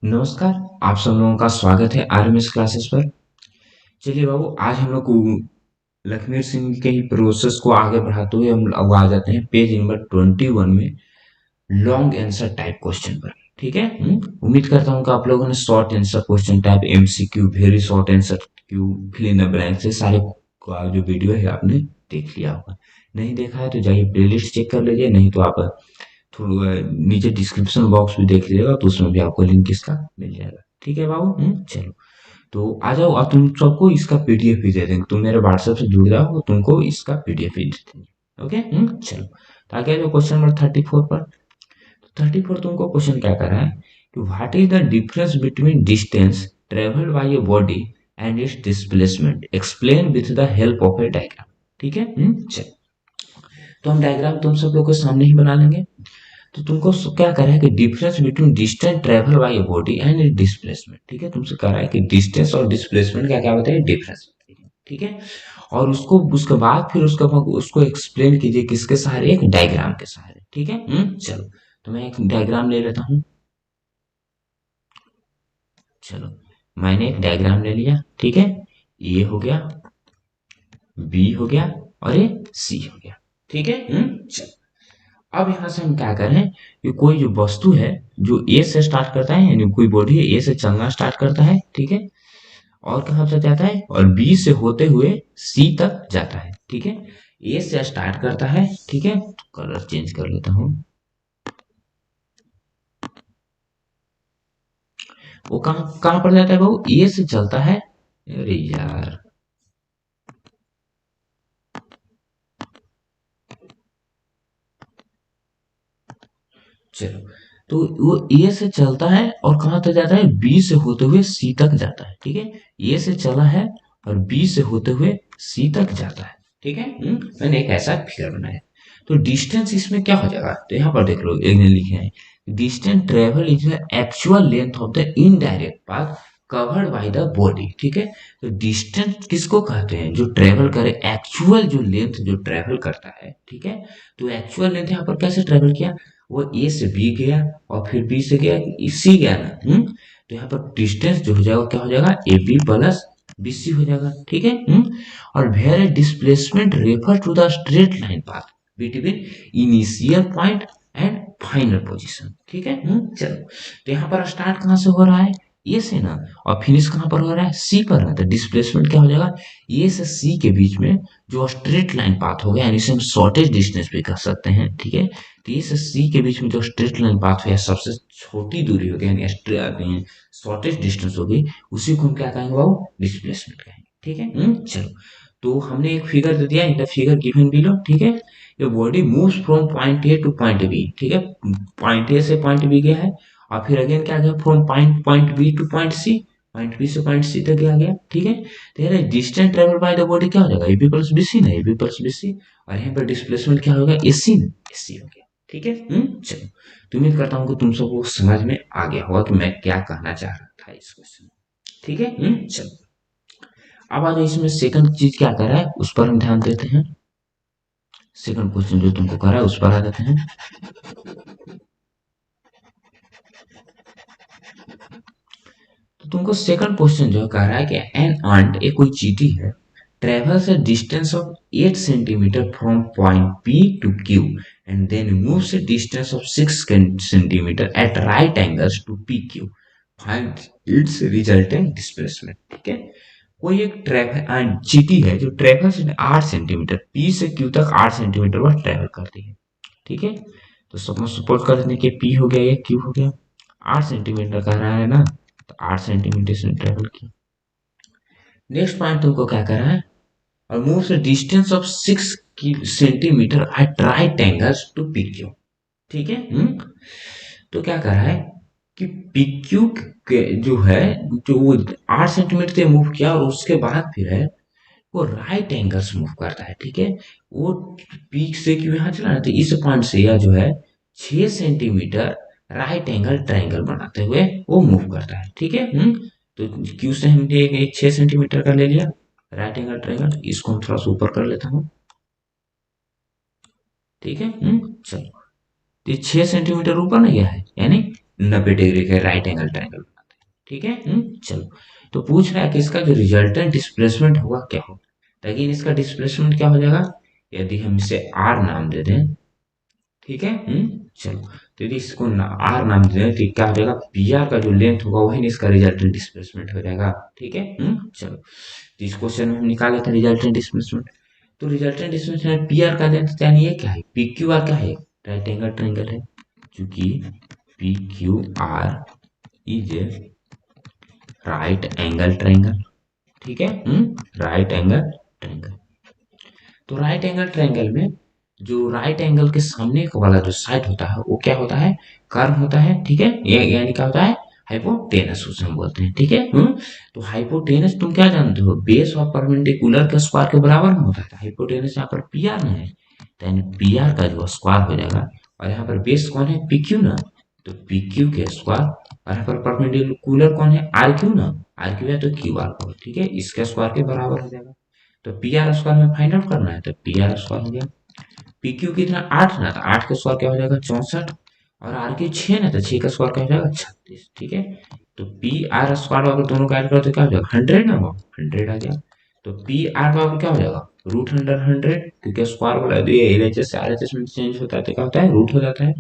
नमस्कार। आप सब लोगों का स्वागत है आरएमएस क्लासेस पर। चलिए बाबू, आज हम लोग लखमीर सिंह के ही प्रोसेस को आगे बढ़ाते हुए हम अब आ जाते हैं पेज नंबर 21 में लॉन्ग आंसर टाइप क्वेश्चन पर। ठीक है। उम्मीद करता हूँ कि आप लोगों ने short answer question type MCQ, very short answer Q, fill in the blank से सारे का जो वीडियो है आपने देख लिया होगा। नहीं देखा है तो जाइए प्लेलिस्ट चेक कर लीजिए, नहीं तो आप थोड़ा नीचे डिस्क्रिप्शन बॉक्स भी देख लीजिएगा, तो उसमें भी आपको लिंक इसका मिल जाएगा। ठीक है बाबू। चलो, तो आ जाओ। अब तुम सबको इसका पीडीएफ भी दे देंगे। तुम मेरे व्हाट्सएप से जुड़ जाओ, तो तुमको इसका पीडीएफ भी दे देंगे। ओके। चलो, तो आगे जो क्वेश्चन नंबर 34 पर। 34 तुमको क्वेश्चन क्या कर रहा है कि what is the difference between distance travelled by a body and it's displacement, explain with the help of A diagram. ठीक है। चलो, तो हम डायग्राम तुम सब लोग के सामने ही बना लेंगे। तो तुमको क्या कह रहा है कि difference between distance travel bye a body and displacement. ठीक है, तुमसे कह रहा है कि डिस्टेंस और डिस्प्लेसमेंट का क्या होता है, डिफरेंस। ठीक है। और उसको उसके बाद फिर उसको एक्सप्लेन कीजिए किसके सहारे, एक डायग्राम के सहारे। ठीक है। चलो, तो मैं एक डायग्राम ले लेता हूँ। चलो, मैंने एक डायग्राम ले लिया। ठीक है, ए हो गया, बी हो गया, और ये सी हो गया। ठीक है। चलो, अब यहां से हम क्या करें कि कोई जो वस्तु है जो ए से स्टार्ट करता है, यानी कोई बॉडी है ए से चलना स्टार्ट करता है। ठीक है, और कहां से जाता है, और बी से होते हुए सी तक जाता है। ठीक है, ए से स्टार्ट करता है। ठीक है, कलर चेंज कर लेता हूं। वो कहां कहां पर जाता है बाबू, ए से चलता है। अरे यार, चलो, तो वो ए से चलता है और कहां तक जाता है, बी से होते हुए सी तक जाता है। ठीक है, ए से चला है और बी से होते हुए सी तक जाता है। ठीक है। मैंने एक ऐसा फिगर बनाया। तो डिस्टेंस इसमें क्या हो जाएगा, तो यहाँ पर देख लो, एक ने लिखे हैं distance travel is the actual length of the indirect path covered by the body. ठीक है, तो डिस्टेंस किसको कहते हैं, जो ट्रेवल करे, एक्चुअल जो लेंथ जो ट्रेवल करता है। ठीक है, तो एक्चुअल लेंथ यहाँ पर कैसे ट्रेवल किया, वो ए से बी गया और फिर बी से गया, सी गया ना। तो यहाँ पर डिस्टेंस जो हो जाएगा, क्या हो जाएगा, A B plus B C हो जाएगा। ठीक है। और where displacement refer to the straight line path between initial point and final position. ठीक है। चलो, तो यहाँ पर स्टार्ट कहाँ से हो रहा है, ए से ना, और फिनिश कहाँ पर हो रहा है, सी पर ना। तो डिस्प्लेसमेंट क्या हो जाएगा, ए से सी के बीच में जो स्ट्रेट लाइन पाथ हो गया, यानी इसे हम शॉर्टेज डिस्टेंस भी कह सकते हैं। ठीक है, तो ए से सी के बीच में जो स्ट्रेट लाइन पाथ है, सबसे छोटी दूरी हो गई, यानी शॉर्टेस्ट डिस्टेंस हो गई, उसी को हम क्या कहेंगे बाबू, डिस्प्लेसमेंट कहेंगे। ठीक है। चलो, तो हमने एक फिगर दे दिया, इन फिगर गिवन बिलो। ठीक है, ये body moves from point A to point B. ठीक है, पॉइंट ए से पॉइंट बी गया है, और फिर अगेन क्या गया, from point point B to point C, point B से पॉइंट सी तक गया गया। ठीक है, तो ये distance travel by the body क्या हो जाएगा, A B plus B C ना, A B plus B C, और यहाँ पर डिस्प्लेसमेंट क्या होगा, ए सी ना, ए सी हो गया। ठीक है। चलो, तो उम्मीद करता हूँ कि तुम सबको समझ में आ गया होगा कि मैं क्या कहना चाह रहा था इस क्वेश्चन में। ठीक है। चलो, अब आज इसमें सेकंड चीज क्या कर रहा है, उस पर हम ध्यान देते हैं। सेकंड क्वेश्चन जो तुमको कर रहा है, उस पर आ जाते हैं। तो तुमको सेकंड क्वेश्चन जो कह रहा है कि एन आंट, एक कोई चींटी है, travels a distance of 8 centimeter from point P to Q and then moves a distance of 6 centimeter at right angles to PQ. Find its resultant displacement. ठीक है, कोई एक ट्रेवल चीटी है जो ट्रेवल्स 8 सेंटीमीटर, पी से क्यू तक 8 centimetre वह ट्रेवल करती है। ठीक है, तो सपोज कर लेते हैं कि पी हो गया, ये क्यू हो गया, 8 सेंटीमीटर का रहा है ना, तो 8 सेंटीमीटर से ट्रेवल किया। नेक्स्ट पॉइंट तुमको क्या कर रहा है, और moves a distance of 6 centimetre at right angles to PQ। ठीक है। तो क्या कर रहा है कि PQ के जो है, जो वो 8 सेंटीमीटर से मूव किया, और उसके बाद फिर है वो राइट एंगल्स मूव करता है। ठीक है, वो पीक से क्यों यहाँ चला, तो इस पॉइंट से यह जो है 6 सेंटीमीटर राइट एंगल ट्रायंगल बनाते हुए वो मूव करता है। ठीक है। तो क्यू से हमने एक 6 सेंटीमीटर का ले लिया राइट एंगल ट्रायंगल, इसको हम थोड़ा सा ऊपर कर लेता हूँ। ठीक है। चलो, तो 6 सेंटीमीटर ऊपर ना गया है, यानी 90 डिग्री का राइट एंगल ट्रायंगल। ठीक है। चलो, तो पूछ रहा है कि इसका जो रिजल्टेंट डिस्प्लेसमेंट होगा क्या होगा। लेकिन इसका डिस्प्लेसमेंट क्या हो जाएगा, यदि हम इसे आर नाम दे दें, ठीक है। चलो, तो यदि इसको आर नाम दे दें तो क्या हो जाएगा, पी आर का जो लेंथ होगा वही इसका रिजल्टेंट डिस्प्लेसमेंट हो जाएगा, ठीक है। चलो, तो इस क्वेश्चन में हम निकाल लेते हैं रिजल्टेंट डिस्प्लेसमेंट। तो रिजल्टेंट डिस्प्लेसमेंट पी आर का लेंथ यानी ये क्या है, पी क्यू आर क्या है, राइट एंगल ट्रायंगल है, क्योंकि P Q R is a right angle triangle, ठीक है। Right angle triangle. तो राइट एंगल ट्रायंगल में जो राइट एंगल के सामने का वाला जो साइड होता है वो क्या होता है, कर्व होता है, ठीक है। ये यानी क्या होता है, हाइपोटेनस उसे हम बोलते हैं, ठीक है। तो हाइपोटेनस तुम क्या जानते हो, बेस और परपेंडिकुलर के स्क्वायर के बराबर में होता है। हाइपोटेनस यहाँ पर पी आर में है, तो यानी पी आर का जो स्क्वायर हो जाएगा, और यहाँ पर बेस कौन है, पी क्यू ना, तो पी क्यू के स्क्वायर, और यहाँ पर परपेंडिकुलर कौन है, आर क्यू ना, आर क्यू है तो क्यू आर को, ठीक है, इसके स्क्वायर के बराबर हो जाएगा। तो पी आर स्क्वायर में फाइंड आउट करना है, तो पी आर स्क्वायर हो गया, पी क्यू कितना 8 ना, तो 8 का स्क्वायर क्या हो जाएगा 64, और आर क्यू 6 ना, तो 6 का स्क्वायर क्या हो जाएगा 36, ठीक है। तो पी आर स्क्वायर अगर दोनों का ऐड करो तो क्या हो जाएगा 100 ना, वो 100 आ गया। तो पी आर का क्या हो जाएगा रूट अंडर 100, क्योंकि स्क्वायर बोला तो ये एलएचएस से आरएचएस में चेंज होता है तो क्या होता है रूट हो जाता है।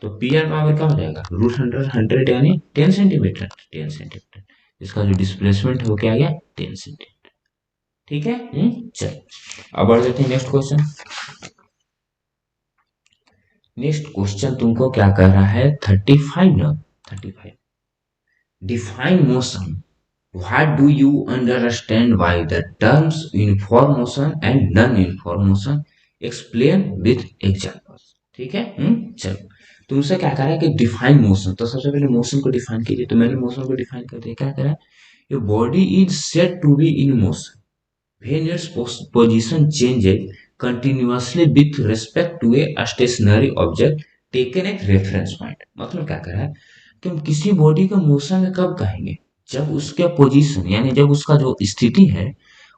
तो पी आर पावर क्या हो जाएगा रूट अंडर 100 यानी 10 सेंटीमीटर, 10 सेंटीमीटर। इसका जो डिस्प्लेसमेंट हो क्या आ गया 10 सेंटीमीटर, ठीक है। चलो, अब बढ़ जाते हैं नेक्स्ट क्वेश्चन। नेक्स्ट क्वेश्चन तुमको क्या कर रहा है 35 ना, 35, define motion, what do you understand by the terms uniform motion and non uniform motion, explain with examples, ठीक है। चलो, तुमसे क्या करा है कि डिफाइन मोशन, तो सबसे पहले मोशन को डिफाइन कीजिए। तो मैंने मोशन को डिफाइन कर दिया, क्या करा है, your body is said to be in motion when its position changes continuously with respect to a stationary object taken as reference point। मतलब क्या कर रहा है कि हम किसी बॉडी का मोशन में कब कहेंगे, जब उसके पोजीशन यानी जब उसका जो स्थिति है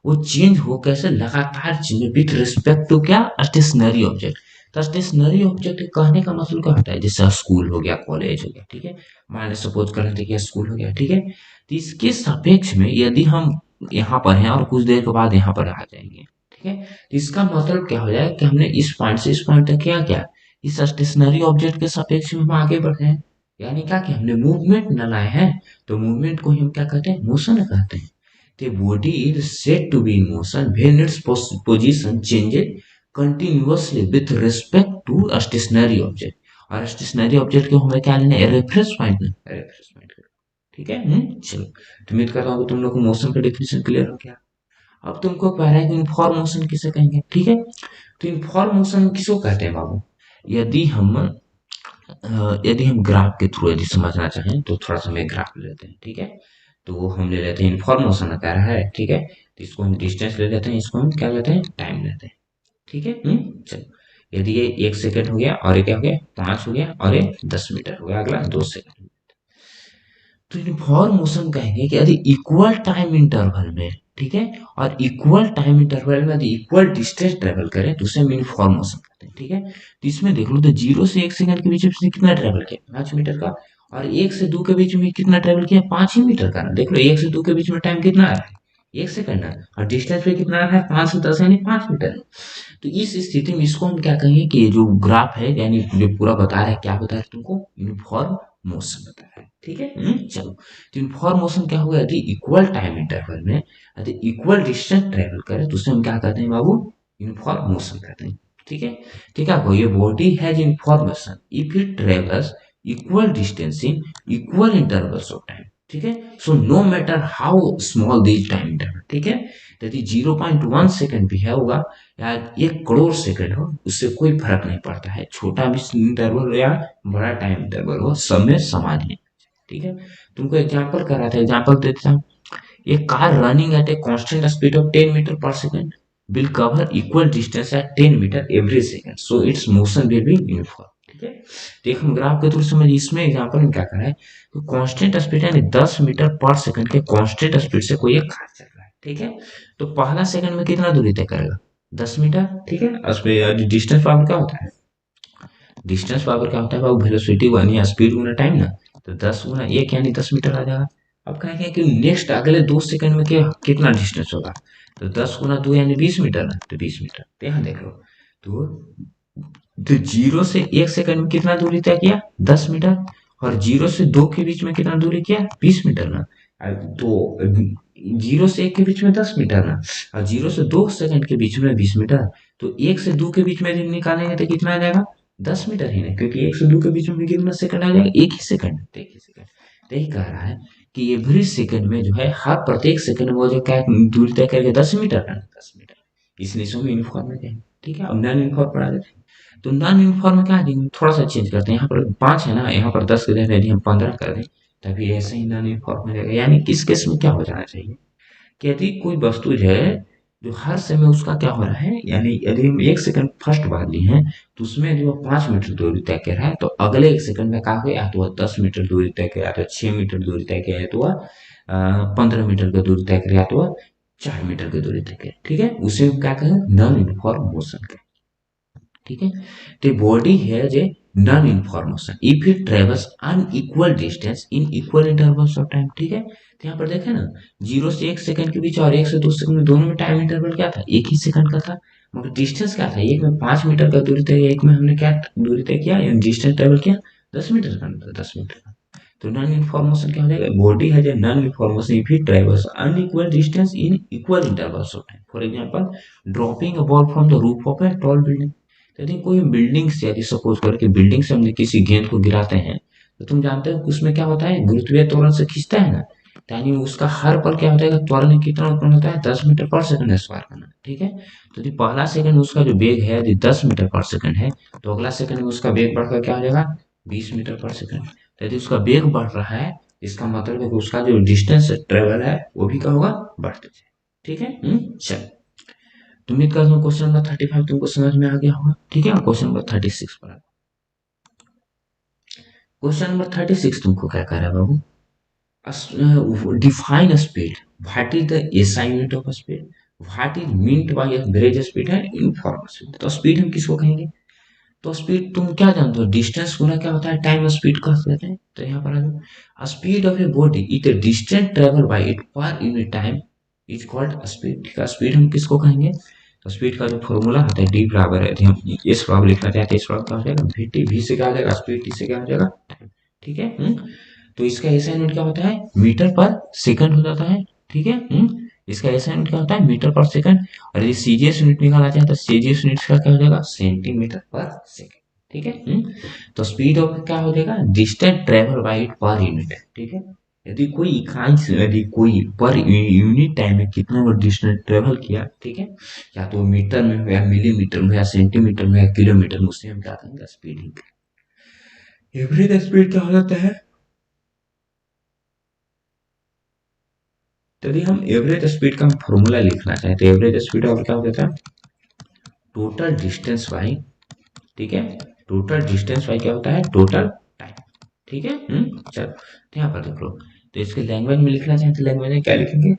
वो चेंज हो, कैसे लगातार चेंज विथ रिस्पेक्ट टू क्या, स्टेशनरी ऑब्जेक्ट। तो स्टेशनरी ऑब्जेक्ट कहने का मतलब क्या होता है, जैसे स्कूल हो गया, कॉलेज हो गया, ठीक है। मान ली सपोज कर लेते हैं स्कूल हो गया, ठीक है। तो इसके सापेक्ष में यदि हम यहाँ पर हैं और कुछ देर के बाद यहाँ पर आ जाएंगे, ठीक है। तो इसका मतलब क्या हो जाएगा कि हमने इस पॉइंट से इस पॉइंट तक क्या क्या, इस स्टेशनरी ऑब्जेक्ट के सापेक्ष में हम आगे बढ़े हैं, यानी क्या कि हमने मूवमेंट न लाए हैं। तो मूवमेंट को हम क्या कहते हैं, मोशन कहते हैं। The body is said to be in motion when its position changes continuously with respect to a stationary object। और स्टेशनरी ऑब्जेक्ट को हमें क्या लेना है, रेफरेंस पॉइंट ना, रेफरेंस पॉइंट, ठीक है। चलो, तो उम्मीद कर रहा हूँ तुम लोग को मोशन का डेफिनेशन क्लियर हो गया। अब तुमको कह रहा है कि इनफॉर्म मोशन किसे कहेंगे, ठीक है। तो इनफॉर्म मोशन किसको कहते हैं बाबू, यदि हम यदि हम ग्राफ के थ्रू यदि समझना चाहें तो थोड़ा सा मैं ग्राफ ले लेते हैं, ठीक है। तो हम ले लेते हैं इन्फॉर्मेशन कह रहा है, ठीक है। तो इसको हम डिस्टेंस ले लेते हैं, इसको हम क्या लेते हैं, टाइम लेते हैं, ठीक है। चलो, यदि ये 1 सेकंड हो गया और ये क्या हो गया 5 हो गया और ये 10 मीटर हो गया, अगला 2 सेकंड। तो यूनिफॉर्म मोशन कहेंगे कि यदि इक्वल टाइम इंटरवल में, ठीक है, और इक्वल टाइम इंटरवल में यदि इक्वल डिस्टेंस ट्रेवल करें तो उसे यूनिफॉर्म मोशन कहते हैं, ठीक है। तो इसमें देख लो तो 0 से 1 सेकंड के बीच में कितना ट्रेवल किया 5 मीटर का, और 1 से 2 के बीच में कितना ट्रेवल किया 5 ही मीटर का ना। देख लो 1 से 2 के बीच में टाइम कितना आ रहा है 1 सेकंड है, और डिस्टेंस पे कितना आ रहा है 5 से 10 यानी 5 मीटर। तो इस स्थिति में इसको हम क्या कहेंगे कि ये जो ग्राफ है यानी जो पूरा बता रहा है, क्या बता रहा है तुमको, यूनिफॉर्म मोशन बता रहा है, ठीक है। चलो, तो यूनिफॉर्म मोशन क्या होगा, यदि इक्वल टाइम इंटरवल में यदि इक्वल डिस्टेंस ट्रेवल करे तो उसे हम क्या कहते हैं बाबू, यूनिफॉर्म मोशन कहते हैं, ठीक है। ठीक है, ये body has information if it travels equal distance in equal intervals of time, ठीक है। So no matter how small this time interval, ठीक है। यदि 0.1 सेकंड भी है होगा या 1 करोड़ सेकंड हो, उससे कोई फर्क नहीं पड़ता है, छोटा भी इंटरवल या बड़ा टाइम इंटरवल हो, सब में समान है, ठीक है। तुमको एग्जांपल कर रहा था, एग्जांपल देता हूँ। A car running at a constant speed of 10 meter per second will cover equal distance at 10 meter every second, so its motion will be uniform, ठीक है। तो एक हम ग्राफ के थ्रू समझ, इसमें एग्जांपल में क्या कर रहा है, तो कांस्टेंट स्पीड यानी 10 मीटर पर सेकंड के कांस्टेंट स्पीड से कोई एक कार चल रहा है, ठीक है। तो पहला सेकंड में कितना दूरी तय करेगा 10 मीटर, ठीक है। उसमें डिस्टेंस पावर क्या होता है, डिस्टेंस पावर क्या होता है बाबू, वेलोसिटी वन या स्पीड गुना टाइम ना, तो 10 गुना 1 यानी 10 मीटर आ जाएगा। अब कहेंगे कि नेक्स्ट अगले 2 सेकंड में क्या कितना डिस्टेंस होगा, तो 10 × 2 यानी 20 मीटर ना, तो 20 मीटर। तो यहाँ देखो, तो जीरो से 1 सेकंड में कितना दूरी तय किया, 10 मीटर, और 0 से 2 के बीच में कितना दूरी किया, 20 मीटर ना। तो 0 से 1 के बीच में 10 मीटर ना, और 0 से 2 सेकंड के बीच में 20 मीटर। तो 1 से 2 के बीच में यदि निकालेंगे तो कितना आ जाएगा, 10 मीटर ही ना, क्योंकि 1 से 2 के बीच में कितना सेकंड आ जाएगा, एक ही सेकंड, तो एक ही सेकंड। तो यही कह रहा है कि एवरी सेकंड में जो है, हर प्रत्येक सेकंड में वो जो क्या दूरी तय करेगा, 10 मीटर ना, 10 मीटर। इसलिए इसको यूनिफॉर्म में कहेंगे, ठीक है। अब नॉन यूनिफॉर्म पढ़ा देते हैं। तो नॉन यूनिफॉर्म में क्या है, थोड़ा सा चेंज करते हैं, यहाँ पर 5 है ना, यहाँ पर 10 कर दें, यदि हम 15 कर दें, तभी ऐसे ही नॉन यूनिफॉर्म में रहेगा। यानी किस केस में क्या हो जाना चाहिए कि यदि कोई वस्तु जो है, जो हर समय उसका क्या हो रहा है, यानी यदि हम 1 सेकंड फर्स्ट बार लिए हैं, तो उसमें यदि वो 5 मीटर दूरी तय कर रहा है, तो अगले 1 सेकंड में क्या हो गया, तो वह 10 मीटर दूरी तय कर, या तो 6 मीटर दूरी तय कर, या तो वह 15 मीटर का दूरी तय कर, या तो वह 4 मीटर की दूरी तय कर, ठीक है। उसे हम क्या कहें, नॉन यूनिफॉर्म मोशन कहें, ठीक है। तो body has a non uniform motion if it travels unequal distance in equal intervals of time, ठीक है। तो यहाँ पर देखे ना, 0 से 1 सेकंड के बीच और 1 से 2 सेकंड में, दोनों में टाइम इंटरवल क्या था, एक ही सेकंड का था, मगर डिस्टेंस क्या था, एक में 5 मीटर का दूरी तय, एक में हमने क्या दूरी तय किया, डिस्टेंस ट्रेवल किया 10 मीटर का, 10 मीटर का। तो नॉन यूनिफॉर्म मोशन क्या हो जाएगा, body has a non uniform motion if it travels unequal distance in equal intervals of time. For example, dropping a ball from the roof of a tall building. यदि कोई building से, यदि suppose करो कि building से हमने किसी गेंद को गिराते हैं, तो तुम जानते हो कि उसमें क्या होता है, गुरुत्वीय त्वरण से खींचता है ना, यानी उसका हर पल क्या होता है, त्वरण कितना उत्पन्न होता है, 10 मीटर पर सेकंड स्क्वायर करना, ठीक है। तो यदि पहला सेकंड उसका जो वेग है यदि 10 मीटर पर सेकंड है, तो अगला सेकंड में उसका वेग बढ़कर क्या हो जाएगा, 20 मीटर पर सेकंड। तो यदि उसका वेग बढ़ रहा है, इसका मतलब है कि उसका जो डिस्टेंस ट्रेवल है वो भी क्या होगा, बढ़ते जाए, ठीक है। चल, तो उम्मीद करता हूँ क्वेश्चन नंबर 35 तुमको समझ में आ गया होगा, ठीक है। क्वेश्चन नंबर 36 पर, क्वेश्चन नंबर 36 तुमको क्या कह रहा है बाबू, define speed. What is the SI unit of speed? What is meant by average speed है यूनिफॉर्म स्पीड। तो स्पीड हम किसको कहेंगे, तो स्पीड तुम क्या जानते हो, डिस्टेंस गुना क्या होता है, टाइम स्पीड कह देते हैं। तो यहाँ पर आ जाओ, speed of a body it distance travel bye it पर unit time is called speed, ठीक है। स्पीड हम किसको कहेंगे, तो स्पीड का जो फॉर्मूला होता है डी बराबर है, यदि हम एस बराबर लिखना चाहते हैं, इस बराबर क्या हो जाएगा, वी टी, वी से क्या हो जाएगा स्पीड, टी से क्या हो जाएगा टाइम, ठीक है। तो इसका ऐसा यूनिट क्या होता है, मीटर पर सेकंड हो जाता है, ठीक है। इसका ऐसा यूनिट क्या होता है, मीटर पर सेकंड। और यदि सीजीएस यूनिट निकालना चाहे तो सीजीएस यूनिट का क्या हो जाएगा, सेंटीमीटर पर सेकंड, ठीक है। तो स्पीड ऑफ क्या हो जाएगा, distance travel bye it per unit, ठीक है। यदि कोई इकाई से, यदि कोई पर यूनिट टाइम में कितना वो डिस्टेंस ट्रेवल किया, ठीक है, या तो मीटर में हो, या मिलीमीटर में, या सेंटीमीटर में, या किलोमीटर में, उससे हम क्या कहेंगे, स्पीड। एवरेज स्पीड क्या हो जाता है, तो यदि हम एवरेज स्पीड का फॉर्मूला लिखना चाहें, तो एवरेज स्पीड ऑफ क्या हो जाता है, टोटल डिस्टेंस बाई, ठीक है, टोटल डिस्टेंस बाई क्या होता है, टोटल टाइम, ठीक है। चलो, तो यहाँ पर देख लो, तो इसके लैंग्वेज में लिखना चाहें तो लैंग्वेज में क्या लिखेंगे,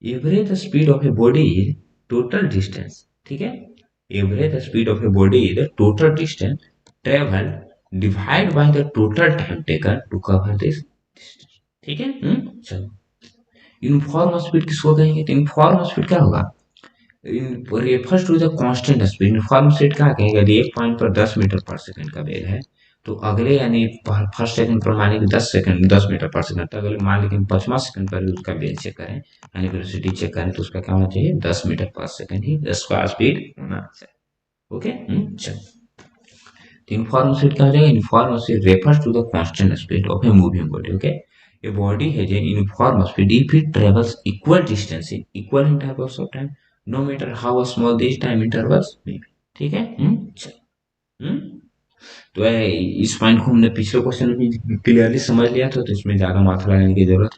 average speed of a body is total distance, ठीक है। Average speed of a body is total distance travel divide by the total time taken to cover this, ठीक है। चलो, यूनिफॉर्म स्पीड किसको कहेंगे, तो यूनिफॉर्म स्पीड क्या होगा, refers to the constant speed. Uniform speed क्या कहेंगे, यदि एक पॉइंट पर 10 मीटर पर सेकंड का वेग है, तो अगले यानी फर्स्ट सेकंड पर मान लीजिए 10 सेकंड 10 मीटर पर सेकंड, तो अगले मान लीजिए 5वां सेकंड पर भी उसका वेग चेक करें, यानी वेलोसिटी चेक करें, तो उसका क्या होना चाहिए, 10 मीटर पर सेकंड ही स्क्वायर स्पीड होना चाहिए, ओके। चलो, यूनिफॉर्म स्पीड क्या हो जाएगा, uniform speed refers to the constant speed of a moving body, okay. A body has a uniform speed if it travels equal distance in equal intervals of time, no matter how small these time intervals may be, ठीक है। चलो, तो इस point को हमने पिछले question में clearly समझ लिया था, तो इसमें ज्यादा मात्रा लगाने की जरूरत।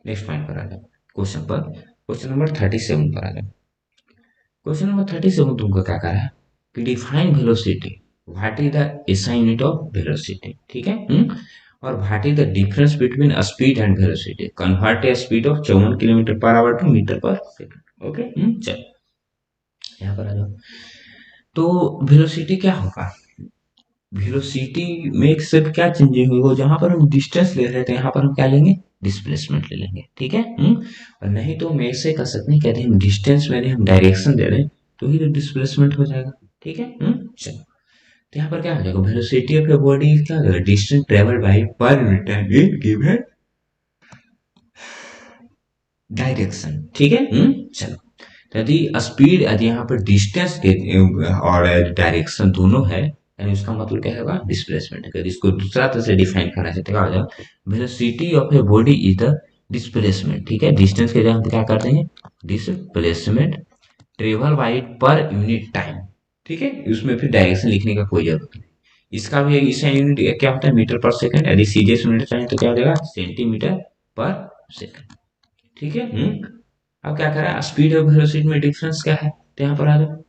नेक्स्ट पॉइंट पर आ जाओ, क्वेश्चन पर, क्वेश्चन नंबर 37 पर आ जाओ। क्वेश्चन नंबर 37 तुमको क्या कहा है कि define velocity, what is the SI unit of velocity, ठीक है। और what is the difference between speed and velocity, convert a speed of 54 kilometre पर आवर टू मीटर पर सेकंड, ओके। चलो, यहाँ पर आ जाओ, तो वेलोसिटी क्या होगा, वेलोसिटी में सिर्फ क्या चेंजिंग होगा, जहां पर हम डिस्टेंस ले रहे थे यहाँ पर हम क्या लेंगे, डिस्प्लेसमेंट ले लेंगे, ठीक है। और नहीं तो हम ऐसे कर सकते हैं, कहते हैं डिस्टेंस में हम डायरेक्शन दे रहे हैं तो ही तो डिस्प्लेसमेंट हो जाएगा, ठीक है। चलो, तो यहाँ पर क्या हो जाएगा, वेलोसिटी ऑफ ए बॉडी क्या हो जाएगा, डिस्टेंस ट्रेवल बाय पर unit time in given direction, ठीक है। चलो, तो यदि स्पीड, यदि यहाँ पर डिस्टेंस और डायरेक्शन दोनों है, यानी उसका मतलब क्या होगा, डिस्प्लेसमेंट। अगर इसको दूसरा तरह से डिफाइन करना चाहते हैं, क्या हो जाएगा, velocity of a body is the displacement, ठीक है। डिस्टेंस के जगह हम क्या कर देंगे, डिस्प्लेसमेंट ट्रेवल बाई पर यूनिट टाइम, ठीक है। उसमें फिर डायरेक्शन लिखने का कोई जरूरत नहीं। इसका भी इसका यूनिट क्या होता है, मीटर पर सेकंड। यदि सीजीएस यूनिट चाहिए तो क्या हो जाएगा, सेंटीमीटर पर सेकंड, ठीक है। अब क्या करें, स्पीड और वेलोसिटी में डिफरेंस क्या है, तो यहाँ पर आ जाओ।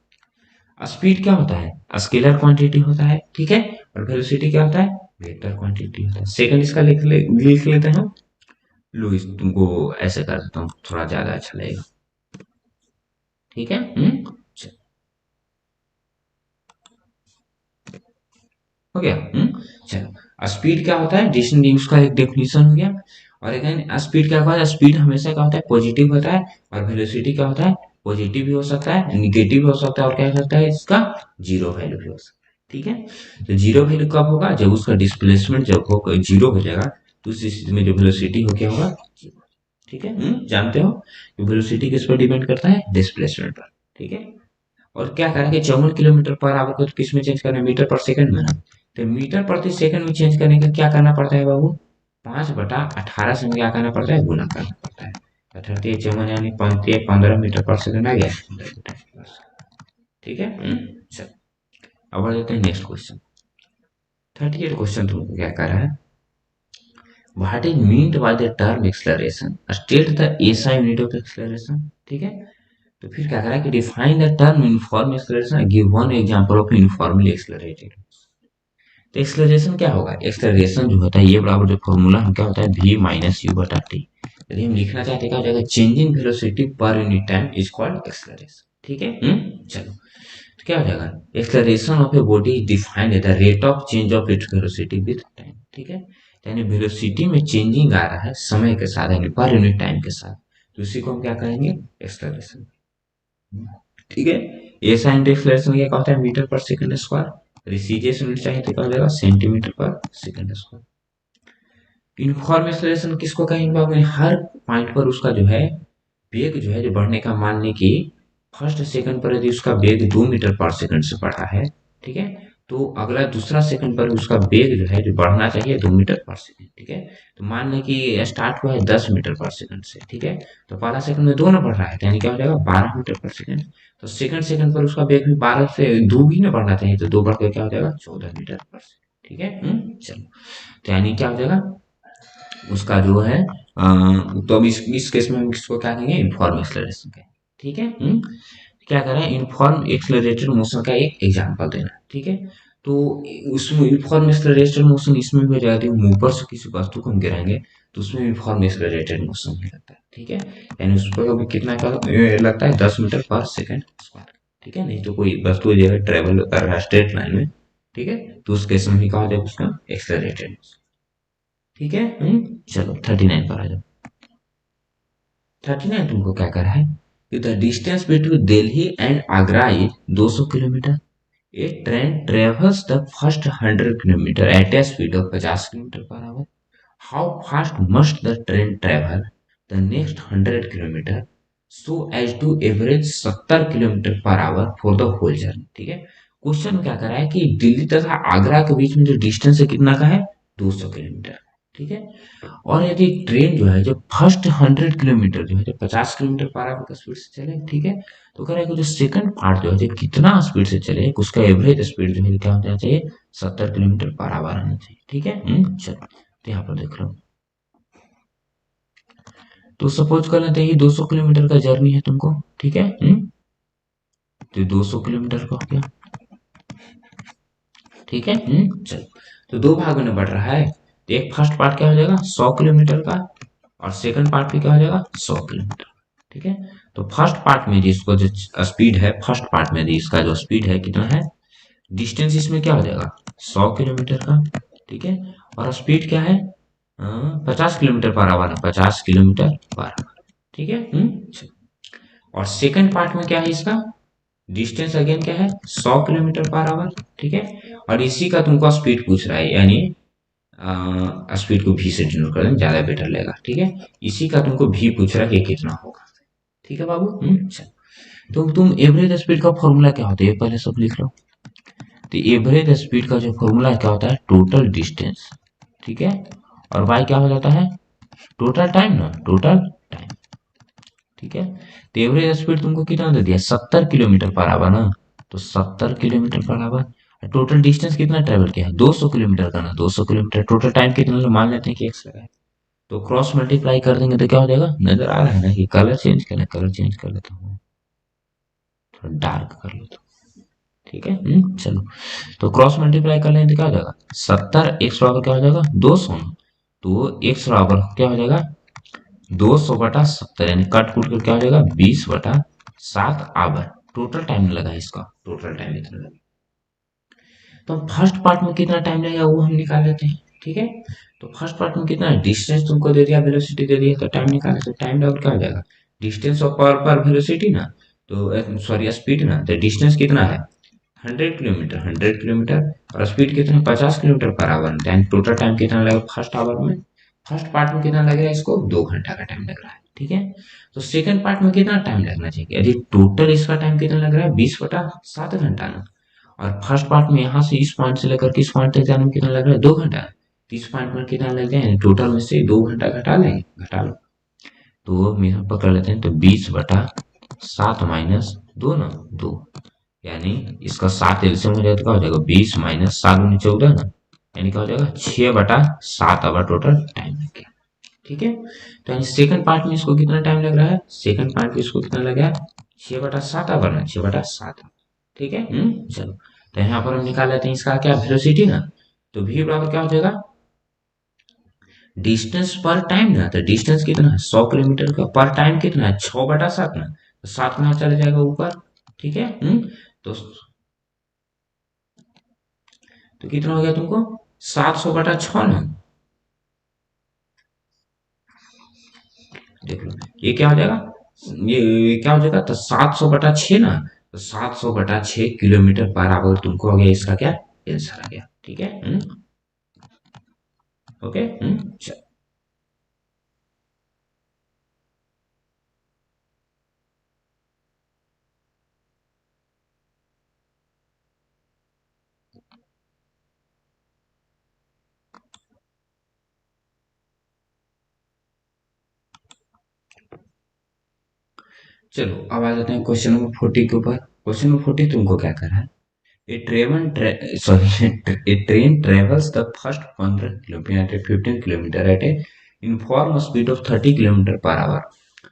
स्पीड क्या होता है, स्केलर क्वांटिटी होता है, ठीक है। और वेलोसिटी क्या होता है, वेक्टर क्वांटिटी होता है। सेकंड इसका लिख लेते हैं हम। लो, इस तुमको ऐसे कर देता हूँ, थोड़ा ज्यादा अच्छा लगेगा, ठीक है। हो गया। चलो, स्पीड क्या होता है, डिस्टेंस उसका एक डेफिनेशन हो गया। और अगेन स्पीड क्या होता है, स्पीड हमेशा क्या होता है, पॉजिटिव होता है। और वेलोसिटी क्या होता है, पॉजिटिव भी हो सकता है, निगेटिव भी हो सकता है, और क्या हो सकता है, इसका जीरो वैल्यू भी हो सकता है, ठीक है। तो जीरो वैल्यू कब होगा, जब उसका डिस्प्लेसमेंट जब हो जीरो हो जाएगा, तो उस स्थिति में जो वेलोसिटी हो क्या होगा, जीरो, ठीक है। जानते हो वेलोसिटी किस पर डिपेंड करता है, डिस्प्लेसमेंट पर, ठीक है। और क्या करेंगे, 54 किलोमीटर पर आवर को तो किस में चेंज करना है, मीटर पर सेकंड में ना। तो मीटर प्रति सेकंड में चेंज करने का क्या करना पड़ता है बाबू, 5/18 से क्या करना पड़ता है, गुना करना पड़ता है। तो 38 यानी 15 मीटर पर सेकंड आ गया, ठीक है। चलो, अब बढ़ जाते हैं नेक्स्ट क्वेश्चन। 38 क्वेश्चन तुमको क्या कर रहा है, what is meant by the term acceleration, state the SI unit of acceleration, ठीक है। तो फिर क्या करा कि define the term uniform acceleration, give one example of uniformly accelerated. तो एक्सेलरेशन क्या होगा, एक्सेलरेशन जो होता है, ये बराबर जो फॉर्मूला हम क्या होता है, v माइनस यू बटा टी। यदि हम लिखना चाहते हैं क्या हो जाएगा, changing velocity per unit time is called acceleration, ठीक है। चलो, तो क्या हो जाएगा, acceleration of a body is defined as the rate of change of its velocity with time, ठीक है। यानी वेलोसिटी में चेंजिंग आ रहा है समय के साथ, यानी पर यूनिट टाइम के साथ, तो उसी को हम क्या कहेंगे, एक्सेलरेशन, ठीक है। ए साइन एक्सेलरेशन क्या होता है, मीटर पर सेकंड स्क्वायर। सीजीएस यूनिट चाहिए तो क्या हो जाएगा, सेंटीमीटर पर सेकंड स्क्वायर। यूनिफॉर्म एक्सेलरेशन किसको कहेंगे बाबू, हर पॉइंट पर उसका जो है वेग जो है, जो बढ़ने का, मान लें कि फर्स्ट सेकंड पर यदि उसका वेग 2 मीटर पर सेकंड से बढ़ा है, ठीक है, तो अगला दूसरा सेकंड पर उसका वेग जो है, जो बढ़ना चाहिए 2 मीटर पर सेकंड, ठीक है। तो मान लें कि स्टार्ट हुआ है 10 मीटर पर सेकंड से, ठीक है। तो पहला सेकंड में 2 ना बढ़ रहा है, तो यानी क्या हो जाएगा, 12 मीटर पर सेकंड। तो सेकंड सेकंड पर उसका वेग भी 12 से 2 ही ना बढ़ना चाहिए, तो 2 बढ़ के क्या हो जाएगा, 14 मीटर पर सेकंड, ठीक है। चलो, तो यानी क्या हो जाएगा, उसका जो है तो अब इस केस में हम किसको क्या कहेंगे, इनफॉर्म एक्सेलरेशन कहेंगे, ठीक है। क्या कर रहे हैं, इनफॉर्म एक्सेलरेटेड मोशन का एक एग्जांपल देना, ठीक है। तो उसमें इनफॉर्म एक्सेलरेटेड मोशन इसमें भी हो जाती है, ऊपर से किसी वस्तु को हम गिराएंगे तो उसमें इनफॉर्म एक्सेलरेटेड मोशन भी लगता है, ठीक है। यानी उस पर अभी कितना का लगता है, 10 मीटर पर सेकंड स्क्वायर, ठीक है। नहीं तो कोई वस्तु जो है ट्रेवल कर रहा है स्ट्रेट लाइन में, ठीक है, तो उस केस में भी कहा जाए उसका एक्सेलरेटेड मोशन, ठीक है। चलो 39 पर आ जाओ। 39 तुमको क्या कर रहा है, the distance between Delhi and Agra is 200 kilometre. A train travels the first 100 kilometre at a speed of 50 kilometre पर hour. How fast must the train travel the next 100 kilometre so as to average 70 kilometre पर hour for the whole journey, ठीक है। Question क्या कर रहा है कि दिल्ली तथा आगरा के बीच में जो डिस्टेंस है कितना का है, 200 किलोमीटर, ठीक है। और यदि ट्रेन जो है, जो फर्स्ट 100 किलोमीटर जो है, जो 50 किलोमीटर पर आवर का स्पीड से चले, ठीक है, तो कह रहा है कि जो सेकंड पार्ट जो है, जो कितना स्पीड से चले, उसका एवरेज स्पीड जो है क्या होना चाहिए, 70 किलोमीटर पर आवर आना चाहिए, ठीक है। चलो, तो यहाँ पर देख लो, तो सपोज कर लेते हैं ये 200 किलोमीटर का जर्नी है तुमको, ठीक है। तो 200 किलोमीटर का हो गया, ठीक है। चलो, तो दो भागों में बढ़ रहा है, तो एक फर्स्ट पार्ट क्या हो जाएगा, 100 किलोमीटर का, और सेकंड पार्ट भी क्या हो जाएगा, 100 किलोमीटर, ठीक है। तो फर्स्ट पार्ट में जिसको जो स्पीड है, फर्स्ट पार्ट में इसका जो स्पीड है कितना है, डिस्टेंस इसमें क्या हो जाएगा 100 किलोमीटर का, ठीक है। और स्पीड क्या है 50 किलोमीटर पर आवर है, 50 किलोमीटर पर आवर, ठीक है। और सेकंड पार्ट में क्या है इसका डिस्टेंस अगेन क्या है 100 किलोमीटर पर आवर, ठीक है। और इसी का तुमको स्पीड पूछ रहा है, यानी स्पीड को भी से डिनोट कर दें ज्यादा बेटर लगेगा, ठीक है। इसी का तुमको भी पूछ रहा है कि कितना होगा, ठीक है बाबू। चलो, तो तुम एवरेज स्पीड का फॉर्मूला क्या होता है ये पहले सब लिख लो। तो एवरेज स्पीड का जो फॉर्मूला क्या होता है टोटल डिस्टेंस, ठीक है। और बाय क्या हो जाता है टोटल टाइम ना, टोटल टाइम, ठीक है। तो एवरेज स्पीड तुमको कितना दे दिया 70 किलोमीटर पर आवर ना, तो 70 kilometre per hour. Total distance कितना ट्रेवल किया है 200 किलोमीटर का ना, 200 किलोमीटर। टोटल टाइम कितना मान लेते हैं कि एक्स लगा है, तो क्रॉस मल्टीप्लाई कर देंगे तो क्या हो जाएगा, नजर आ रहा है ना कि कलर चेंज करना, कलर चेंज कर लेता हूँ, थोड़ा डार्क कर लेता हूँ, ठीक है। चलो, तो क्रॉस मल्टीप्लाई कर लेंगे तो क्या हो जाएगा 70 x बराबर क्या हो जाएगा 200, तो x बराबर क्या हो जाएगा 200/70, यानी कट कुट कर क्या हो जाएगा 20/7 आवर। टोटल टाइम लगा है इसका, टोटल टाइम इतना लगा। तो हम फर्स्ट पार्ट में कितना टाइम लगेगा वो हम निकाल लेते हैं, ठीक है। तो फर्स्ट पार्ट में कितना डिस्टेंस तुमको दे दिया, वेलोसिटी दे दिया, तो टाइम निकालने से टाइम डबल क्या हो जाएगा डिस्टेंस और पर वेलोसिटी ना, तो सॉरी स्पीड ना, तो डिस्टेंस कितना है 100 किलोमीटर, 100 किलोमीटर, और स्पीड कितना 50 किलोमीटर पर आवर, यानी टोटल टाइम कितना लगेगा फर्स्ट आवर में, फर्स्ट पार्ट में कितना लगेगा इसको 2 घंटा का टाइम लग रहा है, ठीक है। तो सेकंड पार्ट में कितना टाइम लगना चाहिए, यदि टोटल इसका टाइम कितना लग रहा है 20/7 घंटा ना, और फर्स्ट पार्ट में यहाँ से इस पॉइंट से लेकर के इस पॉइंट तक जाने में कितना लग रहा है 2 घंटा, तो इस पॉइंट में कितना लग जाए टोटल में से 2 घंटा घटा लेंगे, घटा लो, तो यहाँ पकड़ लेते हैं, तो 20/7 माइनस 2 ना 2, यानी इसका 7 एलसीएम हो जाए तो क्या हो जाएगा 20 माइनस 7 × 14 ना, यानी क्या हो जाएगा 6/7 आवर टोटल टाइम लग गया, ठीक है। तो यानी सेकंड पार्ट में इसको कितना टाइम लग रहा है, सेकंड पार्ट में इसको कितना लगा 6/7 आवर ना, 6/7, ठीक है। चलो, तो यहाँ पर हम निकाल लेते हैं इसका क्या वेलोसिटी ना, तो v बराबर क्या हो जाएगा डिस्टेंस पर टाइम ना, तो डिस्टेंस कितना है 100 किलोमीटर का, पर टाइम कितना है 6/7 ना, तो 7 में चला जाएगा ऊपर, ठीक है। तो तो कितना हो गया तुमको 700/6 ना, देख लो ये क्या हो जाएगा, ये क्या हो जाएगा तो 700/6 ना, तो 700/6 किलोमीटर पर आवर तुमको हो गया इसका क्या आंसर आ गया, ठीक है। ओके। चलो, चलो अब आ जाते हैं क्वेश्चन नंबर 40 के ऊपर। क्वेश्चन नंबर 40 तुमको क्या कर रहा है, A train, sorry, a train travels the first 15 kilometer, 15 kilometer at a uniform speed of 30 kilometer per hour.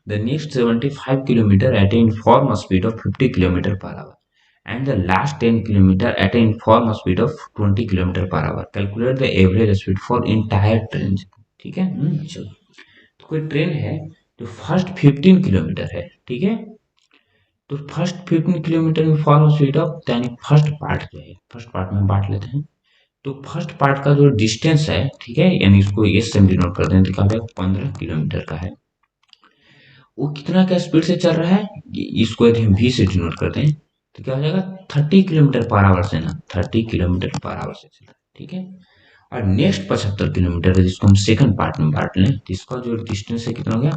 The next 75 kilometer at a uniform speed of 50 kilometer per hour. And the last 10 kilometer at a uniform speed of 20 kilometer per hour. Calculate the average speed for entire train. ठीक है। चलो, तो कोई train है जो first 15 kilometre है, ठीक है। तो फर्स्ट 15 किलोमीटर में फॉर्म स्पीड ऑफ, यानी फर्स्ट पार्ट जो है फर्स्ट पार्ट में बांट लेते हैं। तो फर्स्ट पार्ट का जो डिस्टेंस है, ठीक है, यानी इसको एस से डिनोट कर दें तो क्या हो जाएगा 15 किलोमीटर का है। वो कितना क्या स्पीड से चल रहा है, इसको यदि हम वी से डिनोट कर दें तो क्या हो जाएगा 30 किलोमीटर पर आवर से ना, 30 किलोमीटर पर आवर से चल रहा है, ठीक है। और नेक्स्ट 75 किलोमीटर है जिसको हम सेकंड पार्ट में बांट लें, तो इसका जो डिस्टेंस है कितना हो गया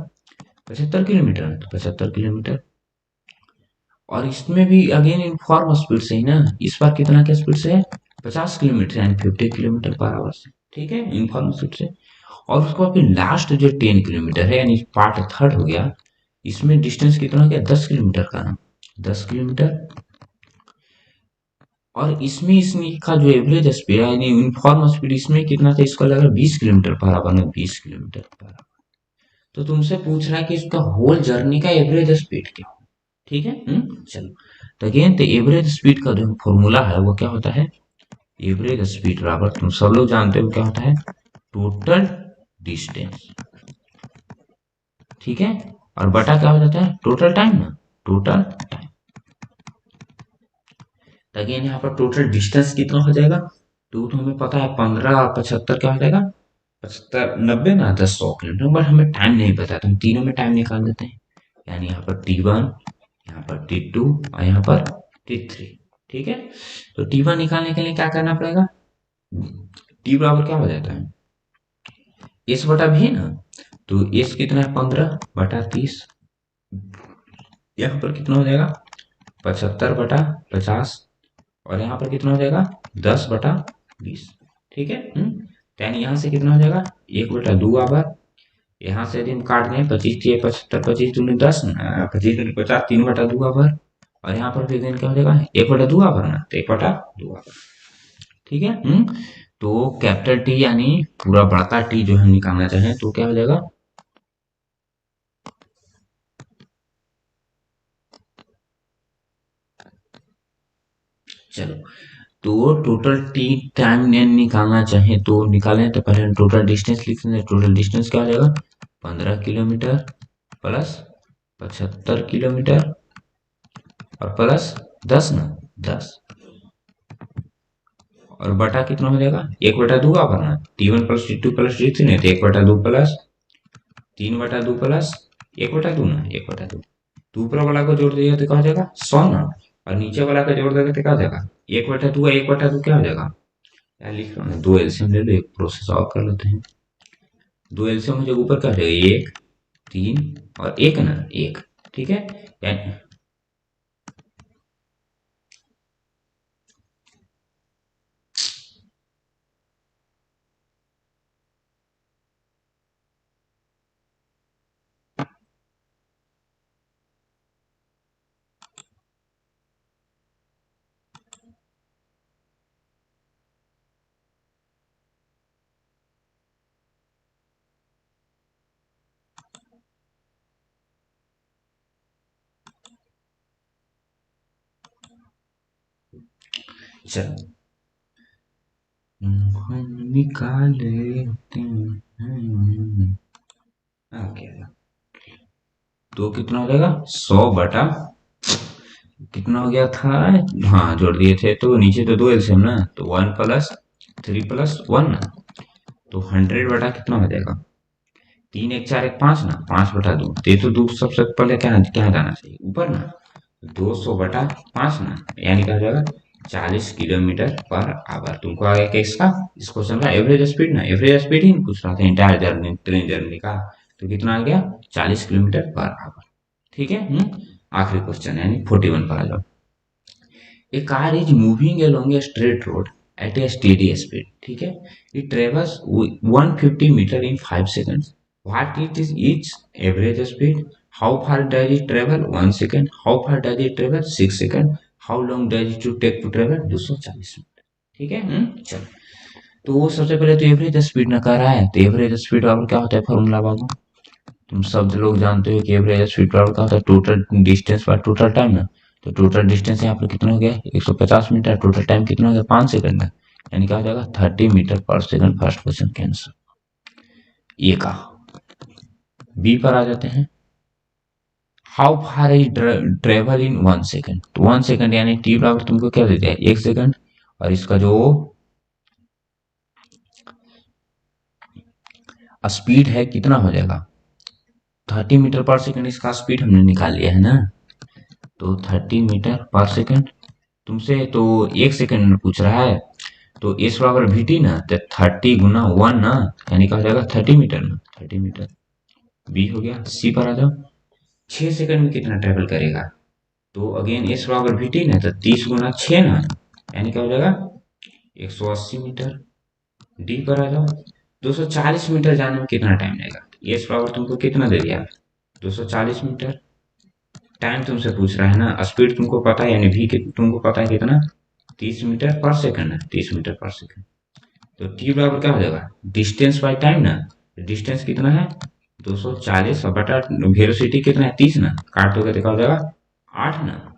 75 किलोमीटर, तो 75 किलोमीटर। और इसमें भी अगेन यूनिफॉर्म स्पीड से ही ना, इस बार कितना क्या स्पीड से है 50 किलोमीटर, यानी 50 किलोमीटर पर आवर से, ठीक है, यूनिफॉर्म स्पीड से। और उसको फिर लास्ट जो 10 किलोमीटर है, यानी पार्ट थर्ड हो गया, इसमें डिस्टेंस कितना हो गया 10 किलोमीटर का ना, 10 किलोमीटर। और इसमें इसका जो एवरेज स्पीड है यानी यूनिफॉर्म स्पीड इसमें कितना था, इसको लगा 20 किलोमीटर पर आवर ना, 20 किलोमीटर पर आवर। तो तुमसे पूछ रहा है कि इसका होल जर्नी का एवरेज स्पीड क्या, ठीक है। चलो, तो अगेन तो एवरेज स्पीड का जो फॉर्मूला है वो क्या होता है, एवरेज स्पीड बराबर तुम सब लोग जानते हो क्या होता है टोटल डिस्टेंस, ठीक है। और बटा क्या हो जाता है टोटल टाइम ना, टोटल टाइम। तो अगेन यहाँ पर टोटल डिस्टेंस कितना हो जाएगा, तो हमें पता है 15 75 क्या हो जाएगा, 75 90 ना 10 100 किलोमीटर, बट हमें टाइम नहीं पता तो हम तीनों में टाइम निकाल देते हैं। यानी यहाँ पर T1, यहाँ पर T2 और यहाँ पर T3। ठीक है, तो T1 निकालने के लिए क्या करना पड़ेगा, T बराबर क्या हो जाता है, S बटा भी ना, तो S कितना है 15/30, यहाँ पर कितना हो जाएगा 75/50, और यहाँ पर कितना हो जाएगा 10/20। ठीक है, यानी यहाँ से कितना हो जाएगा 1/2 आवर। यहाँ से यदि हम काट दें 25 25 दूनी 10, 25 दूनी 50, 3/2 आवर। और यहाँ पर फिर दिन क्या हो जाएगा 1/2 आवर ना, तो 1/2 आवर। ठीक है, तो कैपिटल टी यानी पूरा बड़का टी जो हम निकालना चाहें तो क्या हो जाएगा, चलो, तो टोटल टी टाइम निकालना चाहें तो निकालें, तो पहले हम टोटल डिस्टेंस लिख लें। टोटल डिस्टेंस क्या हो जाएगा 15 किलोमीटर प्लस 75 किलोमीटर और प्लस 10 ना 10, और बटा कितना हो जाएगा 1/2 आवर ना, T1 plus T2 plus T3 नहीं तो 1/2 प्लस 3/2 प्लस 1/2 ना 1/2। तो ऊपर वाला को जोड़ दिया तो क्या हो जाएगा 100 ना, और नीचे वाला का जोड़ देगा तो क्या हो जाएगा 1/2 1/2 क्या हो जाएगा, यार लिख रहा हूँ, दो एलसीएम ले लो, एक प्रोसेस और कर लेते हैं। दो एलसीएम मुझे ऊपर क्या हो जाएगा 1 3 और 1 ना 1। ठीक है, यानी चलो हम निकाल लेते हैं, ओके, तो कितना हो जाएगा 100 बटा कितना हो गया था, हाँ जोड़ दिए थे तो नीचे तो दो एलसीएम ना, तो 1 प्लस 3 प्लस 1 ना, तो 100 बटा कितना हो जाएगा 3 1 4 1 5 ना, 5/2, ये तो दो सबसे पहले क्या क्या जाना चाहिए ऊपर ना, 200/5 ना, यानी क्या हो जाएगा 40 किलोमीटर पर आवर। तुमको आ गया क्या इसका, इस क्वेश्चन का एवरेज स्पीड ना, एवरेज स्पीड ही पूछ रहा था इंटायर जर्नी ट्रेन जर्नी का, तो कितना आ गया 40 किलोमीटर पर आवर। ठीक है, आखिरी क्वेश्चन यानी 41 पर आ जाओ। A car is moving along a straight road at a steady speed. ठीक है, it travels 150 meter in 5 seconds. What it is its average speed? How far does it travel? 1 second. How far does it travel? 6 second. How long does it to take to travel? 240 minute. ठीक है, चलो, तो वो सबसे पहले तो average speed ना कर रहा है, तो एवरेज स्पीड और क्या होता है फॉर्मूला बाबू, तुम सब लोग जानते हो कि एवरेज स्पीड का अर्थ होता है total distance by total time ना, तो टोटल डिस्टेंस यहाँ पर कितना हो गया 150 मीटर, टोटल टाइम कितना हो गया 5 सेकंड का, यानी क्या हो जाएगा 30 मीटर पर सेकंड। फर्स्ट क्वेश्चन के आंसर ए का। बी पर आ जाते हैं, how far is travel in 1 second, तो 1 सेकंड यानी टी बराबर तुमको क्या देते हैं 1 सेकंड, और इसका जो स्पीड है कितना हो जाएगा 30 मीटर पर सेकंड, इसका स्पीड हमने निकाल लिया है ना, तो 30 मीटर पर सेकंड। तुमसे तो 1 सेकंड में पूछ रहा है, तो एस बराबर वी टी ना, तो 30 × 1 ना, यानी क्या हो जाएगा 30 मीटर ना, 30 मीटर। बी हो गया। सी पर आ जाओ, 6 सेकंड में कितना ट्रेवल करेगा, तो अगेन एस बराबर वी टी ना, तो 30 × 6 ना, यानी क्या हो जाएगा 180 मीटर। डी पर आ जाओ, 240 मीटर जाने में कितना टाइम लगेगा, एस बराबर तुमको कितना दे दिया 240 मीटर। टाइम तुमसे पूछ रहा है ना, स्पीड तुमको पता है यानी भी तुमको पता है कितना 30 मीटर पर सेकंड है, 30 मीटर पर सेकंड। तो टी बराबर क्या हो जाएगा डिस्टेंस बाय टाइम ना, डिस्टेंस कितना है 240 और बटा वेलोसिटी कितना है 30 ना, काट दोगे तो क्या हो जाएगा 8 ना,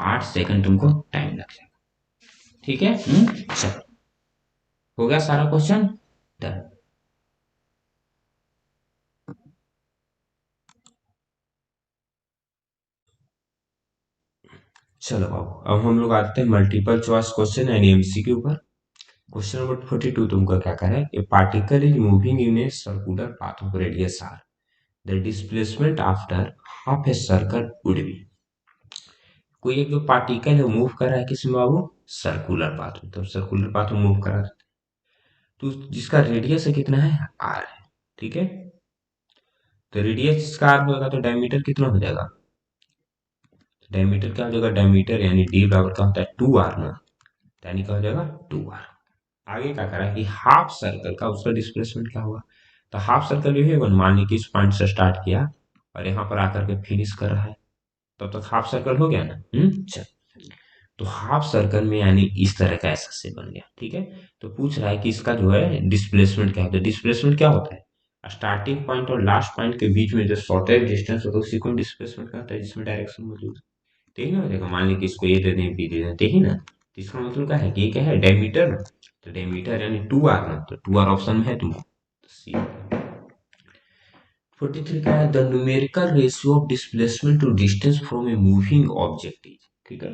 8 सेकंड तुमको टाइम लग जाएगा। ठीक है, चलो, हो गया सारा क्वेश्चन डन। चलो बाबू, अब हम लोग आते हैं मल्टीपल चॉइस क्वेश्चन यानी एमसी के ऊपर। क्वेश्चन नंबर 42 तुमको क्या कह रहा है? A particle is moving in a circular path of radius r, the displacement after half a circle would be. कोई एक जो पार्टिकल है मूव कर रहा है किसमें बाबू? सर्कुलर पाथ में। तो सर्कुलर पाथ में मूव कर रहा है तो जिसका रेडियस है कितना है? आर है। ठीक है, तो रेडियस का आर होगा तो डायमीटर कितना हो जाएगा? डायमीटर क्या हो जाएगा? डायमीटर यानी डी बराबर क्या होता है? 2r ना, यानी क्या हो जाएगा? 2r। आगे क्या करा कि हाफ सर्कल का उसका डिस्प्लेसमेंट क्या होगा? तो हाफ सर्कल ये है, मान ली कि इस पॉइंट से स्टार्ट किया और यहाँ पर आकर के फिनिश कर रहा है, तब तक हाफ सर्कल हो गया ना। चल, तो हाफ सर्कल में यानी इस तरह का ऐसा से बन गया। ठीक है, तो पूछ रहा है कि इसका जो है डिस्प्लेसमेंट क्या होता है? डिस्प्लेसमेंट क्या होता है? स्टार्टिंग पॉइंट और लास्ट पॉइंट के बीच में जो शॉर्टेज डिस्टेंस होता है उसी को डिस्प्लेसमेंट कहता है, जिसमें डायरेक्शन मौजूद है। तो यही ना हो जाएगा, मान लीजिए कि इसको ए दे दें बी दे दें, तो यही ना। तो इसका मतलब क्या है कि ये क्या है? डायमीटर ना। तो डायमीटर यानी 2r ना, तो 2r ऑप्शन में है तुमको, तो सी। 43 का है the numerical ratio of displacement to distance from a moving object is. ठीक है,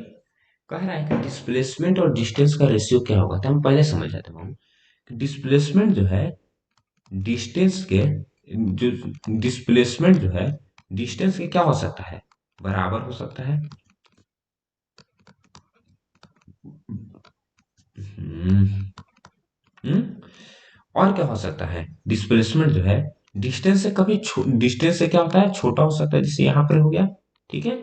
कह रहा है कि डिस्प्लेसमेंट और डिस्टेंस का रेशियो क्या होगा, तो हम पहले समझ जाते हैं। डिस्प्लेसमेंट जो है डिस्टेंस के, जो डिस्प्लेसमेंट जो है डिस्टेंस के क्या हो सकता है? बराबर हो सकता है। हम्म और क्या हो सकता है? डिस्प्लेसमेंट जो है डिस्टेंस से कभी डिस्टेंस से क्या होता है? छोटा हो सकता है, जैसे यहाँ पर हो गया। ठीक है,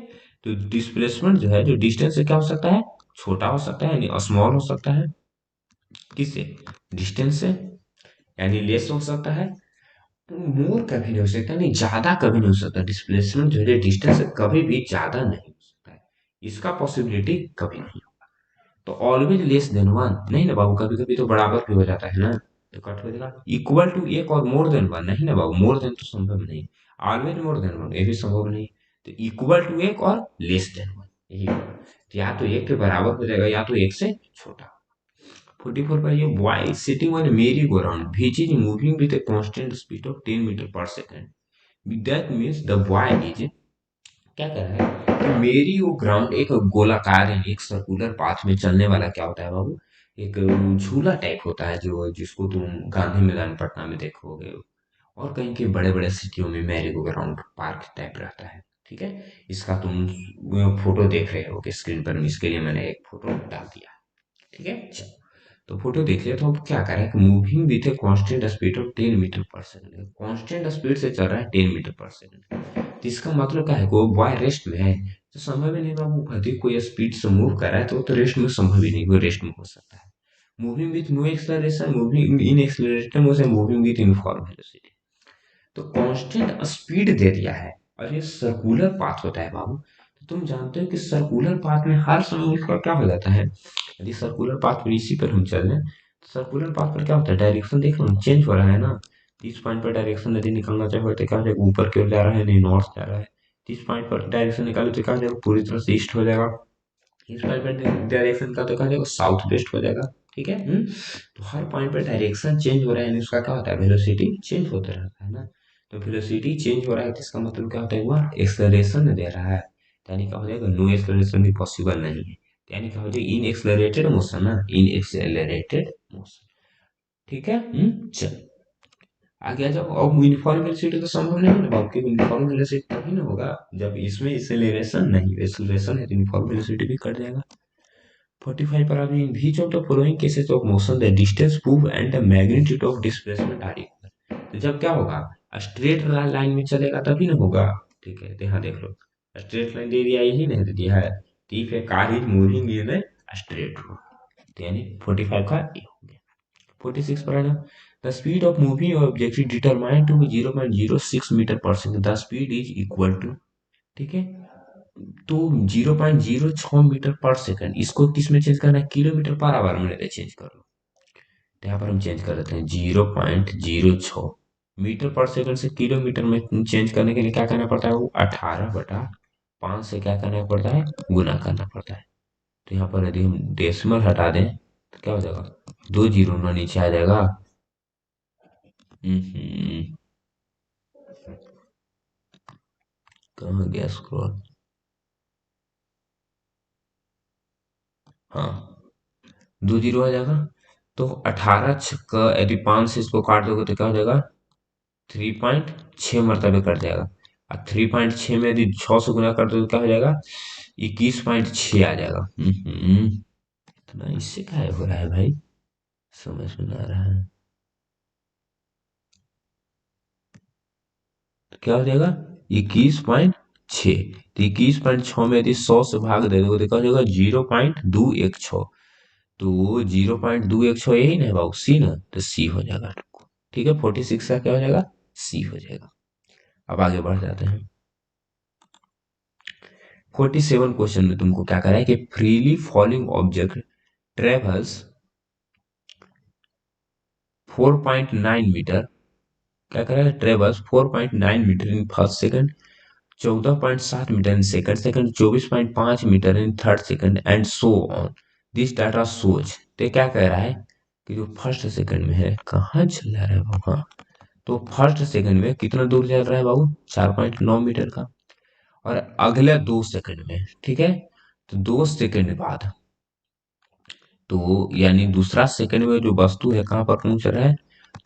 तो डिस्प्लेसमेंट जो है जो डिस्टेंस से क्या हो सकता है? छोटा हो सकता है, यानी स्मॉल हो सकता है। किससे? डिस्टेंस से, यानी लेस हो सकता है। मोर कभी नहीं हो सकता, नहीं ज्यादा कभी नहीं हो सकता। डिस्प्लेसमेंट जो है डिस्टेंस से कभी भी ज्यादा नहीं हो सकता है, इसका पॉसिबिलिटी कभी नहीं। तो ऑलवेज लेस देन वन नहीं ना बाबू, कभी कभी तो बराबर भी हो जाता है ना, तो कट हो जाएगा। इक्वल टू एक और मोर देन वन नहीं ना बाबू, मोर देन तो संभव नहीं। ऑलवेज मोर देन वन ये भी संभव नहीं। तो इक्वल टू एक और लेस देन वन, यही होगा। तो या तो एक के बराबर हो जाएगा या तो एक से छोटा। 44 पर ये boy is sitting on a merry-go-round which is moving with a constant speed of 10 metre पर second. That means the boy is क्या कर रहा है कि मेरी वो ग्राउंड एक गोलाकार यानी एक सर्कुलर पाथ में चलने वाला क्या होता है बाबू? एक झूला टाइप होता है, जो जिसको तुम गांधी मैदान पटना में देखोगे और कहीं के बड़े बड़े सिटियों में merry go ground park type रहता है। ठीक है, इसका तुम फोटो देख रहे हो स्क्रीन पर, इसके लिए मैंने एक फोटो डाल दिया। ठीक है, चलो, तो फोटो देख लिया। तो अब क्या कर रहा है? Moving with a constant speed of 10 metre पर सेकंड, कांस्टेंट स्पीड से चल रहा है 10 मीटर पर सेकंड। तो इसका मतलब क्या है? वो बॉय रेस्ट में है, तो संभव ही नहीं बाबू। अधिक कोई स्पीड से मूव कर रहा है तो वो तो रेस्ट में संभव ही नहीं, वो रेस्ट में हो सकता है। Moving with no acceleration, moving in accelerated motion, moving with uniform velocity. तो कांस्टेंट स्पीड दे दिया है और ये सर्कुलर पाथ होता है बाबू। तो तुम जानते हो कि सर्कुलर पाथ में हर समय उसका क्या हो जाता है? यदि सर्कुलर पाथ पर इसी पर हम चल रहे हैं तो सर्कुलर पाथ पर क्या होता है? डायरेक्शन देख लो चेंज हो रहा है ना। 30 पॉइंट पर डायरेक्शन यदि निकलना चाहे तो क्या हो जाएगा? ऊपर की ओर जा रहा है, नहीं नॉर्थ जा रहा है। 30 पॉइंट पर डायरेक्शन निकाले तो क्या हो जाएगा? पूरी तरह से ईस्ट हो जाएगा। 30 पॉइंट पर डायरेक्शन का तो क्या हो जाएगा? साउथ वेस्ट हो जाएगा। ठीक है। तो हर पॉइंट पर डायरेक्शन चेंज हो रहा है यानी उसका क्या होता है? वेलोसिटी चेंज होता रहता है ना। तो वेलोसिटी चेंज हो रहा है तो इसका मतलब क्या होता है? वह एक्सेलरेशन दे रहा है, यानी क्या हो जाएगा? नो एक्सेलरेशन भी पॉसिबल नहीं है, यानी क्या हो जाएगा? इन एक्सेलरेटेड मोशन ना, इन एक्सेलरेटेड मोशन। ठीक है। चल आगे आ जाओ। अब यूनिफॉर्म वेलोसिटी तो संभव नहीं है ना बाबू, क्योंकि यूनिफॉर्म वेलोसिटी तभी ना होगा जब इसमें एक्सेलरेशन नहीं, एक्सेलरेशन है तो यूनिफॉर्म वेलोसिटी भी कट जाएगा। 45 पर अभी in which of the following cases of motion the distance move and the magnitude of displacement are equal. तो जब क्या होगा? स्ट्रेट लाइन में चलेगा तभी ना होगा। ठीक है, तो यहाँ देख लो स्ट्रेट लाइन दे दिया, यही नहीं दे दिया है। ठीक है, car is moving in straight road, यानी 45 का ए हो गया। 46 पर है ना, the speed of moving object is determined to 0.06 metre पर second, the speed is equal to. ठीक है, तो 0.06 मीटर पर सेकंड, इसको किस में चेंज करना है? किलोमीटर पर आवर में चेंज कर लो। तो यहाँ पर हम चेंज कर देते हैं 0.06 मीटर पर सेकंड से किलोमीटर में चेंज करने के लिए क्या करना पड़ता है? वो 18/5 से क्या करना पड़ता है? गुना करना पड़ता है। तो यहाँ पर यदि हम डेसिमल हटा दें तो क्या हो जाएगा? 2 जीरो ना नीचे आ जाएगा। हम्म, कहाँ गया स्क्रॉल? हाँ, 2 जीरो आ जाएगा। तो 18 छक्का यदि 5 से इसको काट दोगे तो क्या हो जाएगा? 3.6 मरतबे कट जाएगा। और 3.6 में यदि 6 से गुना कर दो तो क्या हो जाएगा? 21.6 आ जाएगा। इतना इससे क्या हो रहा है भाई? समझ में ना आ रहा है। तो क्या हो जाएगा? 21.6। तो 21.6 में यदि 100 से भाग दे दोगे तो क्या हो जाएगा? 0.216। तो 0.216 यही ना है बाबू, सी ना, तो सी हो जाएगा। ठीक है, 46 का क्या हो जाएगा? सी हो जाएगा। अब आगे बढ़ जाते हैं। 47 क्वेश्चन में तुमको क्या करा है कि freely falling object travels 4.9 metre, क्या करा है? Travels 4.9 metre in first second, 14.7 metre in second second, 24.5 metre in third second and so on. This data सोच। तो क्या कह रहा है कि जो फर्स्ट सेकंड में है, कहाँ चल रहा है बाबू? हाँ, तो फर्स्ट सेकंड में कितना दूर चल रहा है बाबू? 4.9 मीटर का। और अगले 2 सेकंड में, ठीक है, तो 2 सेकंड बाद, तो यानी दूसरा सेकंड में जो वस्तु है कहाँ पर पहुंच रहा है?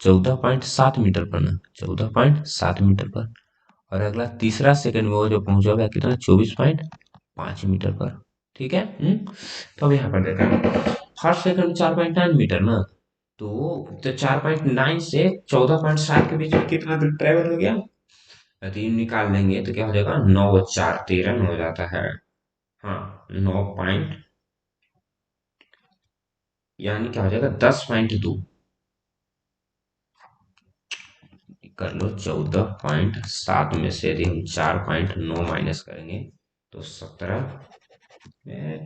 14.7 मीटर पर ना, 14.7 मीटर पर। और अगला तीसरा सेकंड में वो जो पहुंचा हुआ है कितना? 24.5 मीटर पर। ठीक है। तो अब यहाँ पर देखा, फर्स्ट सेकंड 4.9 मीटर ना, तो 4.9 से 14.7 के बीच में कितना दूर ट्रेवल हो गया? यदि निकाल लेंगे तो क्या हो जाएगा? 9 और 4 13 हो जाता है। हाँ, 9 पॉइंट, यानी क्या हो जाएगा? 10.2 कर लो। 14.7 में से यदि हम 4.9 माइनस करेंगे तो 17,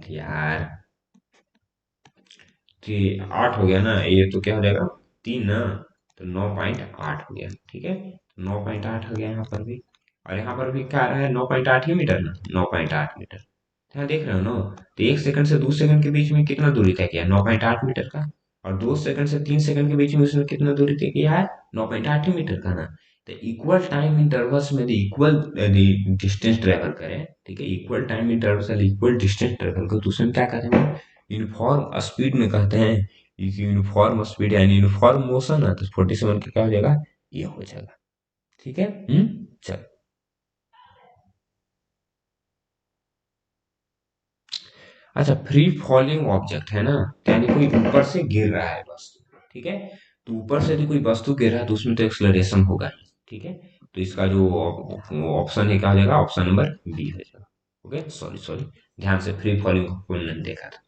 यार, तो 8 हो गया ना, ये तो क्या हो जाएगा? 3 ना, तो 9.8 हो गया। ठीक है, 9.8 हो गया यहाँ पर भी। और यहाँ पर भी क्या आ रहा है? 9.8 ही मीटर ना, 9.8 मीटर। हाँ, देख रहे हो ना? तो 1 सेकंड से 2 सेकंड के बीच में कितना दूरी तय किया? 9.8 मीटर का। और 2 सेकंड से 3 सेकंड के बीच में उसने कितना दूरी तय किया है? 9.8 ही मीटर का ना। तो इक्वल टाइम इंटरवल्स में इक्वल डिस्टेंस ट्रेवल करें, ठीक है, equal time intervals equal distance travel करें, तो उसमें क्या कहते हैं? यूनिफॉर्म स्पीड में कहते हैं। यूनिफॉर्म स्पीड यानी यूनिफॉर्म मोशन है, तो 47 का क्या हो जाएगा? ये हो जाएगा। ठीक है। चल। अच्छा, फ्री फॉलिंग ऑब्जेक्ट है ना, यानी कोई ऊपर से गिर रहा है बस। ठीक है, तो ऊपर से यदि कोई वस्तु गिर रहा है तो उसमें तो एक्सलरेशन होगा ही। ठीक है, तो इसका जो ऑप्शन है क्या हो जाएगा? ऑप्शन नंबर बी हो जाएगा। ओके, सॉरी सॉरी, ध्यान से फ्री फॉलिंग को नहीं देखा था।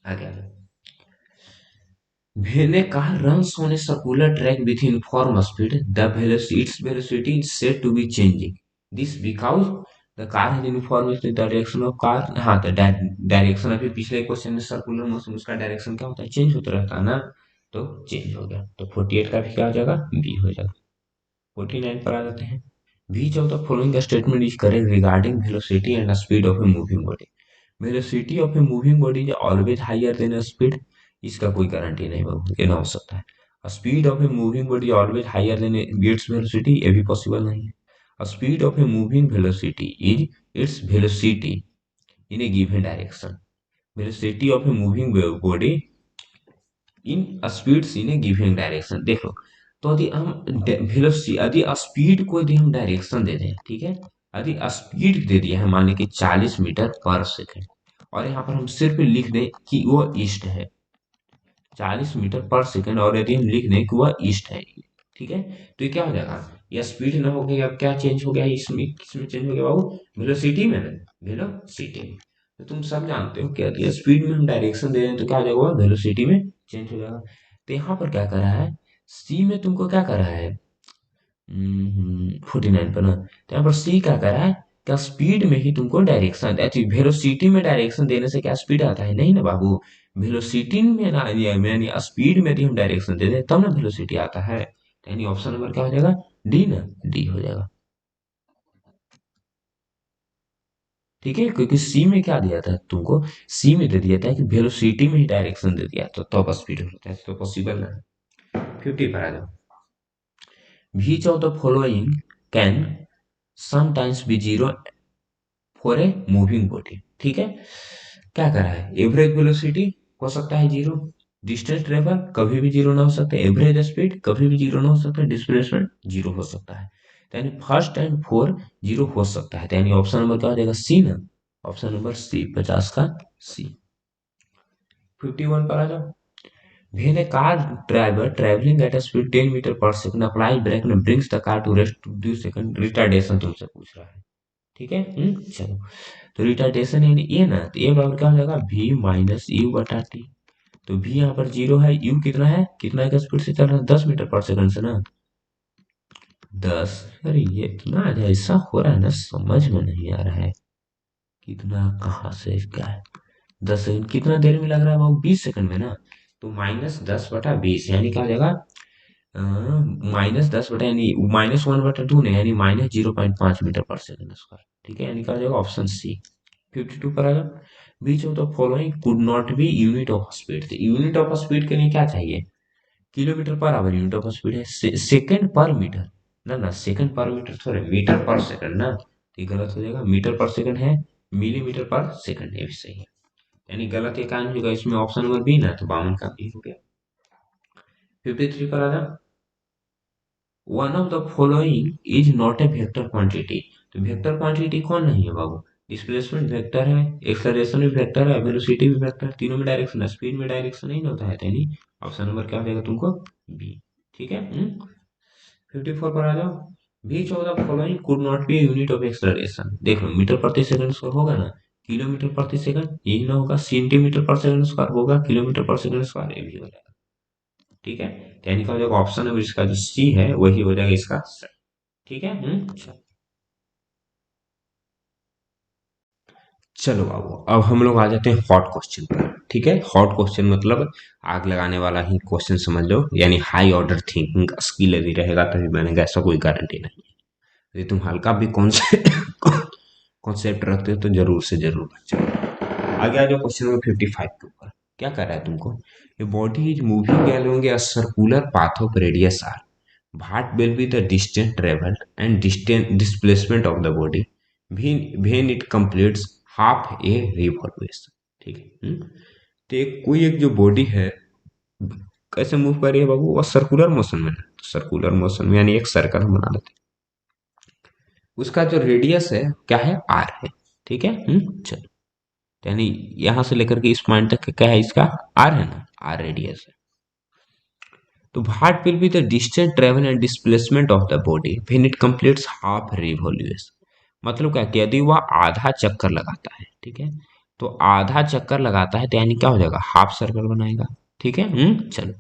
आगे आगे। When a car runs on a circular track with uniform speed, the velocity, its velocity is said to be changing. This because the car has uniform speed, the direction of car, हाँ, तो direction अभी पिछले question में circular motion, उसका direction क्या होता है? Change होता रहता है ना, तो चेंज हो गया। तो 48 का भी क्या हो जाएगा? बी हो जाएगा। 49 पर आ जाते हैं। Which of the following statement is correct regarding velocity and speed of a moving body? Velocity of a moving body is always higher than speed. इसका कोई गारंटी नहीं बाबू, ये ना हो सकता है। Speed of a moving body always higher than its velocity, ये भी पॉसिबल नहीं है। Speed of a moving velocity is its velocity in a given direction. Velocity of a moving body in speeds in a given direction. देखो, तो यदि हम velocity, यदि speed को यदि हम डायरेक्शन दे दें, ठीक है, यदि स्पीड दे दिया है मान लीजिए 40 मीटर पर सेकंड, और यहाँ पर हम सिर्फ लिख दें कि वो ईस्ट है, 40 मीटर पर सेकंड, और यदि हम लिख दें कि वह ईस्ट है, ठीक है, तो ये क्या हो जाएगा? यह स्पीड ना हो गया, अब क्या चेंज हो गया इसमें? किसमें चेंज हो गया बाबू? वेलोसिटी में ना, वेलोसिटी में। तो तुम सब जानते हो कि यदि स्पीड में हम डायरेक्शन दे रहे हैं तो क्या हो जाएगा? वेलोसिटी में चेंज हो जाएगा। तो यहाँ पर क्या कर रहा है? सी में तुमको क्या कर रहा है? 49 पर ना, तो यहाँ पर सी क्या कर रहा है? क्या स्पीड में ही तुमको डायरेक्शन, वेलोसिटी में डायरेक्शन देने से क्या स्पीड आता है? नहीं ना बाबू। वेलोसिटी में ना, यानी स्पीड में यदि हम डायरेक्शन दे दें तब ना वेलोसिटी आता है। यानी ऑप्शन नंबर क्या हो जाएगा? डी ना, डी हो जाएगा। ठीक है, क्योंकि सी में क्या दिया था तुमको? सी में दे दिया था कि वेलोसिटी में ही डायरेक्शन दे दिया तो तब स्पीड होता है, तो पॉसिबल ना। 50 पर आ जाओ। Which of the following can sometimes be zero for a moving body? ठीक है, क्या करा है, एवरेज वेलोसिटी हो सकता है जीरो, डिस्टेंस ट्रेवल कभी भी जीरो ना हो सकता है, एवरेज स्पीड कभी भी जीरो ना हो सकता है, डिस्प्लेसमेंट जीरो हो सकता है। तो यानी फर्स्ट एंड फोर जीरो हो सकता है, तो यानी ऑप्शन नंबर क्या हो जाएगा, सी ना, ऑप्शन नंबर सी, 50 का सी। 51 पर आ जाओ। When a car driver traveling at a speed 10 metre पर second applies brake and brings the car to rest to 2 second, retardation तुमसे पूछ रहा है, ठीक है। चलो, तो रिटार्डेशन यानी ये ना, तो ये बराबर क्या हो जाएगा, v माइनस यू बटा टी। तो v यहाँ पर जीरो है, u कितना है, कितना का स्पीड से चल रहा है, 10 मीटर पर सेकंड से ना, 10। अरे ये इतना ऐसा हो रहा है ना, समझ में नहीं आ रहा है कितना कहाँ से क्या है। 10 सेकंड कितना देर में लग रहा है बाबू, 20 सेकंड में ना। तो -10/20 यानी क्या हो जाएगा, -10 बटा यानी -1/2 नहीं, यानी -0.5 मीटर पर सेकंड स्क्वायर, ठीक है। यानी क्या हो जाएगा, ऑप्शन सी। 52 पर आ जाओ। Which of the following could not be unit of speed, तो यूनिट ऑफ स्पीड के लिए क्या चाहिए, किलोमीटर पर आवर यूनिट ऑफ स्पीड है, सेकंड पर मीटर, ना ना सेकंड पर मीटर थोड़े, मीटर पर सेकंड ना, तो ये गलत हो जाएगा, मीटर पर सेकंड है, मिलीमीटर पर सेकंड है, भी सही है। यानी गलत ये कान होगा इसमें, ऑप्शन नंबर बी ना, तो 52 का बी हो गया। 53 पर आ जाओ। One of the following is not a vector quantity, तो वेक्टर क्वांटिटी कौन नहीं है बाबू, डिस्प्लेसमेंट वेक्टर है, एक्सेलरेशन भी वेक्टर है, वेलोसिटी भी वेक्टर है, तीनों में डायरेक्शन है, स्पीड में डायरेक्शन नहीं होता है, यानी ऑप्शन नंबर क्या हो जाएगा तुमको, बी, ठीक है। 54 पर आ जाओ। Which of the following could not be unit of acceleration, देख लो मीटर प्रति सेकंड स्क्वायर होगा ना, किलोमीटर प्रति सेकंड यही ना होगा, सेंटीमीटर पर सेकंड स्क्वायर होगा, किलोमीटर पर सेकंड स्क्वायर ये भी हो जाएगा, ठीक है। यानी क्या हो जाएगा, ऑप्शन नंबर इसका जो सी है वही हो जाएगा इसका सही, ठीक है। चलो बाबू, अब हम लोग आ जाते हैं हॉट क्वेश्चन पर, ठीक है। हॉट क्वेश्चन मतलब आग लगाने वाला ही क्वेश्चन समझ लो, यानी हाई ऑर्डर थिंकिंग स्किल यदि रहेगा तभी बनेगा, ऐसा कोई गारंटी नहीं है। यदि तुम हल्का भी कॉन्सेप्ट रखते हो तो जरूर से जरूर बच्चे। आगे आ जाओ क्वेश्चन नंबर 55 के ऊपर। क्या कर रहा है तुमको, a body is moving along a circular path of radius r, what will be the distance traveled and distance displacement of the body when it completes half a revolution, ठीक है। तो एक कोई एक जो बॉडी है कैसे मूव कर रही है बाबू, वो सर्कुलर मोशन में है, तो सर्कुलर मोशन में यानी एक सर्कल हम बना लेते हैं, उसका जो रेडियस है क्या है, आर है, ठीक है। चलो, यानी यहां से लेकर के इस पॉइंट तक क्या है, इसका आर है ना, आर रेडियस है। तो what will be the distance travel and displacement of the body when it completes half revolution, मतलब क्या कि यदि वह आधा चक्कर लगाता है, ठीक है, तो आधा चक्कर लगाता है तो यानी क्या हो जाएगा, हाफ सर्कल बनाएगा, ठीक है। चलो,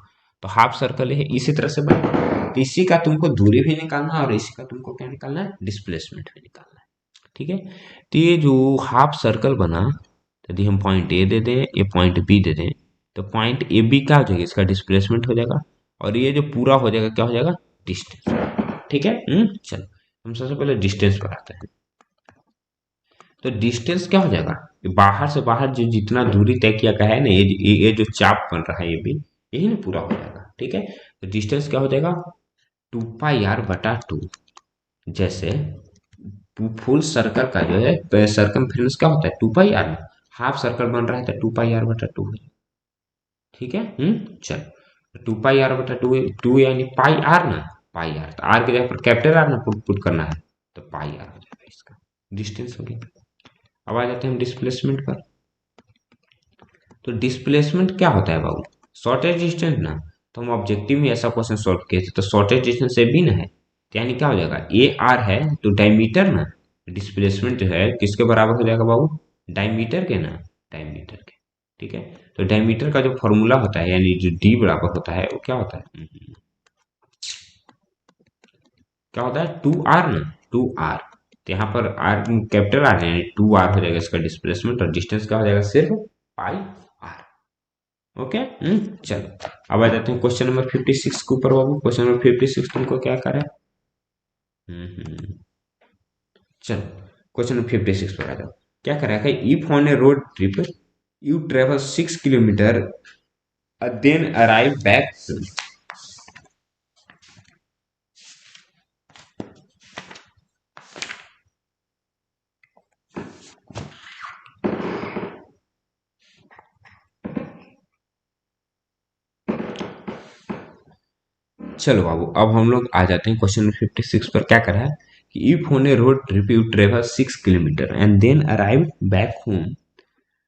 तो हाफ सर्कल है इसी तरह से बनेगा, तो इसी का तुमको दूरी भी निकालना है और इसी का तुमको क्या निकालना है, डिस्प्लेसमेंट भी निकालना है, ठीक है। तो ये जो हाफ सर्कल बना, यदि हम पॉइंट ए दे दें, ये पॉइंट बी दे दें, तो पॉइंट ए बी क्या हो जाएगा, इसका डिस्प्लेसमेंट हो जाएगा, और ये जो पूरा हो जाएगा क्या हो जाएगा, डिस्टेंस, ठीक है। चलो, हम सबसे पहले डिस्टेंस पर आते हैं। तो डिस्टेंस क्या हो जाएगा, बाहर से बाहर जो जितना दूरी तय किया गया है ना, ये जो चाप बन रहा है ये भी, यही ना पूरा हो जाएगा, ठीक है। तो डिस्टेंस क्या हो जाएगा, 2πr/2, जैसे फुल सर्कल का जो है सर्कमफ्रेंस क्या होता है, 2πr, हाफ सर्कल बन रहा है तो 2πr/2 है, ठीक है। चलो, 2πr/2, यानी पाई आर ना, पाई आर, तो आर की जगह पर कैपिटल आर ना पुट करना है, तो पाई आर हो जाएगा इसका डिस्टेंस हो गया। अब आ जाते हैं हम डिस्प्लेसमेंट पर। तो डिस्प्लेसमेंट क्या होता है बाबू, शॉर्टेज डिस्टेंस ना, तो हम ऑब्जेक्टिव में ऐसा क्वेश्चन सॉल्व किए थे, तो शॉर्टेज डिस्टेंस से भी ना है, तो यानी क्या हो जाएगा, ए आर है तो डायमीटर ना, डिस्प्लेसमेंट जो है किसके बराबर हो जाएगा बाबू, डायमीटर के ना, डायमीटर के, ठीक है। तो डायमीटर का जो फॉर्मूला होता है, यानी जो डी बराबर होता है वो क्या होता है, क्या होता है, 2r ना, 2r, तो यहाँ पर आर कैपिटल आर है, यानी 2r हो जाएगा इसका डिस्प्लेसमेंट, और डिस्टेंस क्या हो जाएगा, सिर्फ पाई आर, ओके। चलो, अब आ जाते हैं क्वेश्चन नंबर 56 के ऊपर बाबू। क्वेश्चन नंबर 56 तुमको क्या करा है, चलो क्वेश्चन नंबर 56 पर आ जाओ। क्या करा है, if on a road trip you travel 6 kilometre then arrive back, चलो बाबू, अब हम लोग आ जाते हैं क्वेश्चन नंबर 56 पर। क्या करा है कि if on a road trip you travel 6 kilometre and then arrive back home,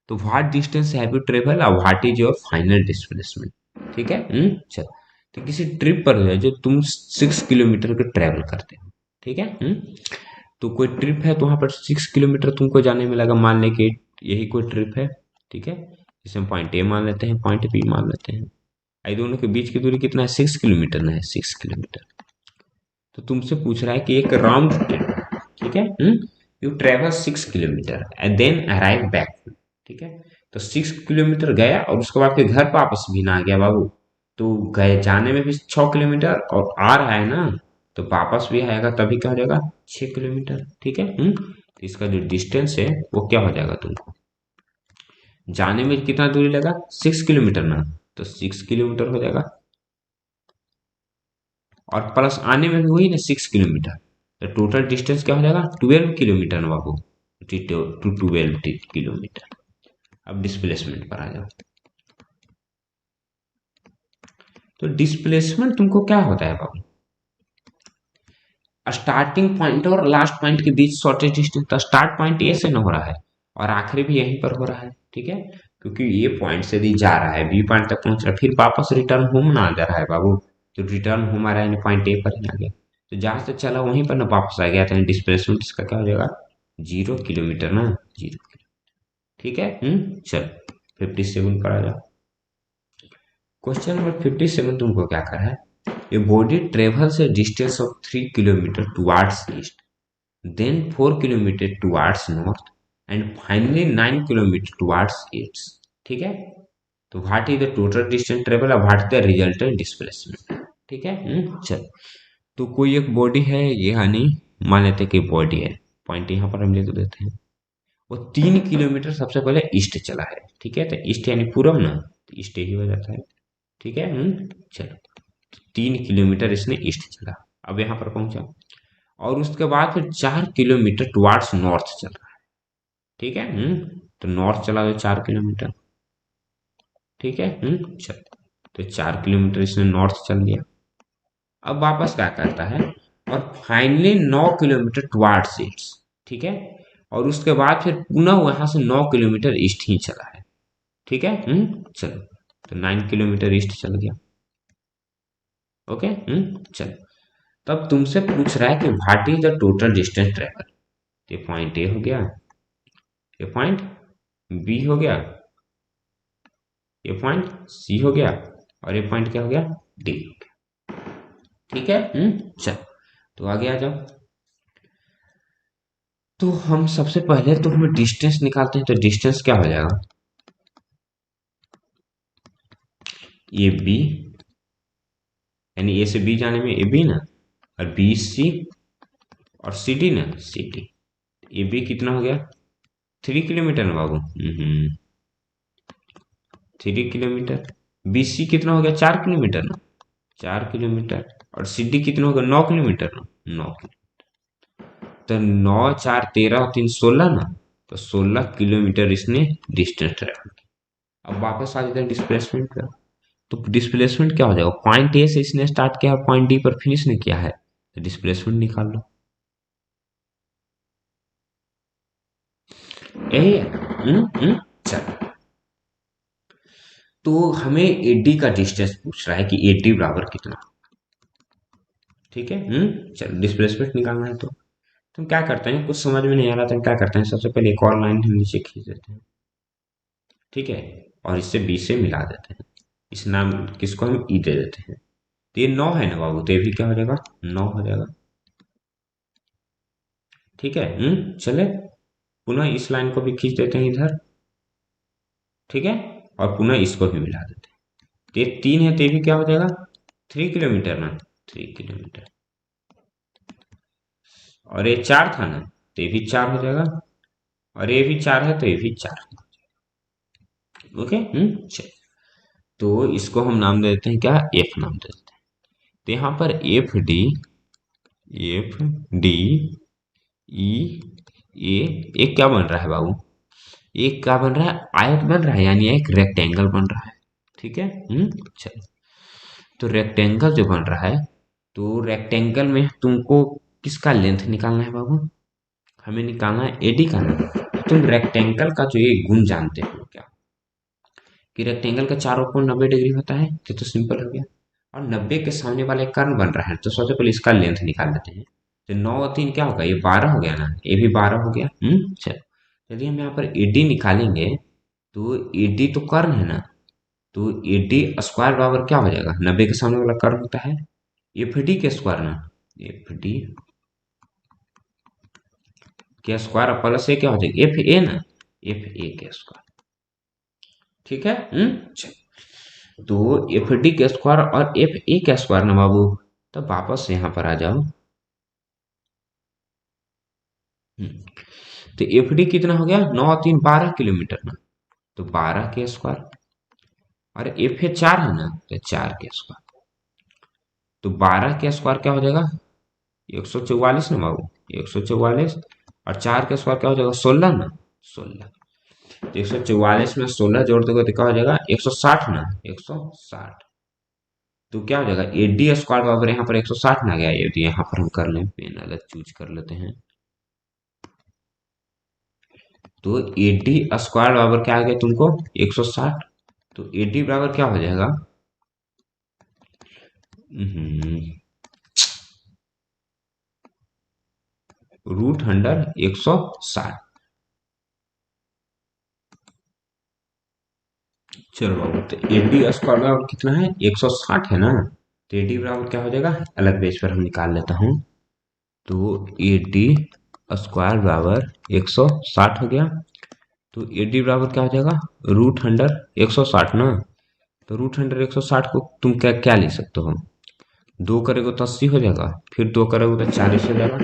तो what distance have you travel और what is your final displacement. ठीक है। चलो, तो किसी ट्रिप पर है जो तुम 6 किलोमीटर के ट्रेवल करते हो। ठीक है। तो कोई ट्रिप है तो वहां पर 6 किलोमीटर तुमको जाने में लगा, मान लें कि यही कोई ट्रिप है। ठीक है, इसे हम पॉइंट ए मान लेते हैं, पॉइंट बी मान लेते हैं। आई दोनों के बीच की दूरी कितना है, 6 किलोमीटर ना है, 6 किलोमीटर। तो तुमसे पूछ रहा है कि एक राउंड ट्रिप, ठीक है, you travel 6 kilometre and then arrive back. ठीक है, तो 6 किलोमीटर गया और उसके बाद फिर घर वापस भी ना आ गया बाबू, तो गए जाने में भी 6 किलोमीटर और आ रहा है ना, तो वापस भी आएगा तभी क्या हो जाएगा, 6 किलोमीटर। ठीक है। तो इसका जो डिस्टेंस है वो क्या हो जाएगा तुमको, जाने में कितना दूरी लगा, 6 किलोमीटर ना, तो 6 किलोमीटर हो जाएगा, और प्लस आने में भी वही ना 6 किलोमीटर, तो टोटल डिस्टेंस क्या हो जाएगा, 12 किलोमीटर ना बाबू, टू 12 किलोमीटर। अब डिस्प्लेसमेंट पर आ जाओ। तो डिस्प्लेसमेंट तुमको क्या होता है बाबू, स्टार्टिंग पॉइंट और लास्ट पॉइंट के बीच शॉर्टेज डिस्टेंस। तो स्टार्ट पॉइंट ए से न हो रहा है और आखिरी भी यहीं पर हो रहा है। ठीक है, क्योंकि ये पॉइंट से यदि जा रहा है बी पॉइंट तक पहुंच रहा है, फिर वापस रिटर्न होम ना आ जा रहा है बाबू, तो रिटर्न होम आ रहा है पॉइंट ए पर ही आ गया, तो जहां से चला वहीं पर ना वापस आ गया, तो डिस्प्लेसमेंट इसका क्या हो जाएगा, 0 किलोमीटर ना, 0 किलोमीटर। ठीक है। चल 57 पर आ जाओ। क्वेश्चन नंबर 57 तुमको क्या करा है, a body travels A distance of 3 kilometre towards east, then 4 kilometer towards north and finally 9 kilometer towards east। ठीक है, तो what is the total distance travel और what is the resultant displacement. ठीक है। चल, तो कोई एक बॉडी है ये, यानी मान लेते हैं कि बॉडी है, पॉइंट यहाँ पर हम लिख देते हैं, वो 3 किलोमीटर सबसे पहले ईस्ट चला है। ठीक है, तो ईस्ट यानी पूरब ना, तो ईस्ट ही हो जाता है। ठीक है। चलो, 3 किलोमीटर इसने ईस्ट चला, अब यहाँ पर पहुंचा, और उसके बाद फिर 4 किलोमीटर टुवार्ड्स नॉर्थ चल रहा है। ठीक है। तो नॉर्थ चला तो 4 किलोमीटर। ठीक है। चल, तो 4 किलोमीटर इसने नॉर्थ चल दिया, अब वापस क्या करता है, और फाइनली 9 किलोमीटर टुवार्ड्स ईस्ट। ठीक है, और उसके बाद फिर पुनः वहां से 9 किलोमीटर ईस्ट ही चला है। ठीक है। चलो, तो 9 किलोमीटर ईस्ट चल गया। ओके। चलो, तब तुमसे पूछ रहा है कि what is the total distance travel. ये पॉइंट ए हो गया, ये पॉइंट बी हो गया, ये पॉइंट सी हो गया, और ये पॉइंट क्या हो गया, डी हो गया। ठीक है। चल, तो आगे आ जाओ। तो हम सबसे पहले तो हमें डिस्टेंस निकालते हैं, तो डिस्टेंस क्या हो जाएगा, ये बी, यानी ए से बी जाने में ए बी ना, और बी सी, और सी डी ना, सी डी। ए बी कितना हो गया, 3 किलोमीटर ना बाबू, 3 किलोमीटर। बी सी कितना हो गया, 4 किलोमीटर ना, 4 किलोमीटर, और सी डी कितना हो गया, 9 किलोमीटर ना, 9 किलोमीटर। तो 9 4 13 3 16 ना, तो 16 किलोमीटर इसने डिस्टेंस ट्रेवल किया। अब वापस आ जाते हैं डिस्प्लेसमेंट पर। तो डिस्प्लेसमेंट क्या हो जाएगा, पॉइंट ए से इसने स्टार्ट किया, पॉइंट डी पर फिनिश नहीं किया है, तो डिस्प्लेसमेंट निकाल लो। यही है। चलो, तो हमें एडी का डिस्टेंस पूछ रहा है कि एडी बराबर कितना। ठीक है। चलो, डिस्प्लेसमेंट निकालना है, तो तुम क्या करते हैं, कुछ समझ में नहीं आ रहा तो क्या करते हैं, सबसे पहले एक और लाइन हम नीचे खींच देते हैं। ठीक है, और इससे बी से मिला देते हैं, इस नाम किसको हम ई दे देते हैं। तो ये 9 है ना बाबू, तो ये भी क्या हो जाएगा, 9 हो जाएगा। ठीक है। चले, पुनः इस लाइन को भी खींच देते हैं इधर। ठीक है, और पुनः इसको भी मिला देते हैं, तो ये 3 है, तो ये भी क्या हो जाएगा, 3 किलोमीटर ना, 3 किलोमीटर। और ये 4 था ना, तो ये भी 4 हो जाएगा, और ये भी 4 है, तो ये भी 4। ओके। चल, तो इसको हम नाम दे देते हैं क्या, एफ नाम दे देते हैं। तो यहाँ पर एफ डी ई ए, एक क्या बन रहा है बाबू, एक क्या बन रहा है, आयत बन रहा है, यानी एक रेक्टेंगल बन रहा है। ठीक है। चलो, तो रेक्टेंगल जो बन रहा है, तो रेक्टेंगल में तुमको किसका लेंथ निकालना है बाबू? हमें निकालना है एडी का ना। तुम रेक्टेंगल का जो ये गुण जानते हो क्या, कि रेक्टेंगल का चारों कोण 90 डिग्री होता है, तो सिंपल हो गया। और 90 के सामने वाला एक कर्व बन रहा है, तो सबसे पहले इसका लेंथ निकाल लेते हैं। तो 9 और 3 क्या होगा, ये 12 हो गया ना, ये भी 12 हो गया। चलो यदि हम यहाँ पर एडी निकालेंगे, तो एडी तो कर्ण है ना, तो एडी स्क्वायर बराबर क्या हो जाएगा, 90 के सामने वाला कर्व होता है एफ डी के स्क्वायर ना, एफ डी के स्क्वायर प्लस ए क्या हो जाएगा, एफ ए ना, एफ ए के स्क्वायर। ठीक है। चलो तो एफ डी के स्क्वायर और एफ ए के स्क्वायर ना बाबू, तो वापस यहाँ पर आ जाओ। तो एफ डी कितना हो गया, 9 और 3 12 किलोमीटर ना, तो 12 के स्क्वायर। और एफ ए 4 है ना, तो 4 के स्क्वायर। तो 12 के स्क्वायर क्या हो जाएगा, 144 ना बाबू, 144। और 4 के स्क्वायर क्या हो जाएगा, 16 ना, 16। तो 144 में 16 जोड़ दोगे तो क्या हो जाएगा, 160 ना, 160। तो क्या हो जाएगा, ए डी स्क्वायर बराबर यहाँ पर 160 ना गया। यदि यहाँ पर हम कर लें, पेन अलग चूज कर लेते हैं, तो ए डी स्क्वायर बराबर क्या आ गया तुमको, 160। तो ए डी बराबर क्या हो जाएगा, रूट अंडर 160। चलो बाबू, तो ए डी स्क्वायर बराबर कितना है, 160 है ना, तो ए डी बराबर क्या हो जाएगा, अलग बेस पर हम निकाल लेता हूँ। तो ए डी स्क्वायर बराबर 160 हो गया। तो ए डी बराबर क्या हो जाएगा, रूट अंडर 160 ना। तो रूट अंडर 160 को तुम क्या क्या ले सकते हो, 2 करोगे तो 80 हो जाएगा, फिर 2 करोगे तो 40 हो जाएगा,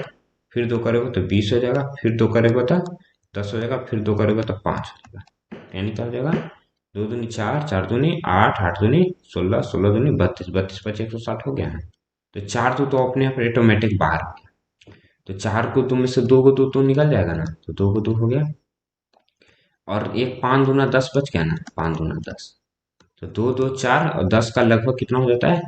फिर 2 करोगे तो 20 हो जाएगा, फिर 2 करोगे तो 10 हो जाएगा, फिर 2 करोगे तो 5 हो जाएगा। यानी क्या हो जाएगा, 2 दूनी 4, 4 दूनी 8, 8 दूनी 16, 16 दूनी 32, 32 पचे 160 हो गया है। तो 4 तो अपने आप ऑटोमेटिक बाहर हो गया। तो 4 को 2 में से 2 को 2 तो निकल जाएगा ना, तो 2 को 2 हो गया। और एक 5 दूना 10 बच गया ना, 5 दूना 10। तो 2 2 4 और 10 का लगभग कितना हो जाता है,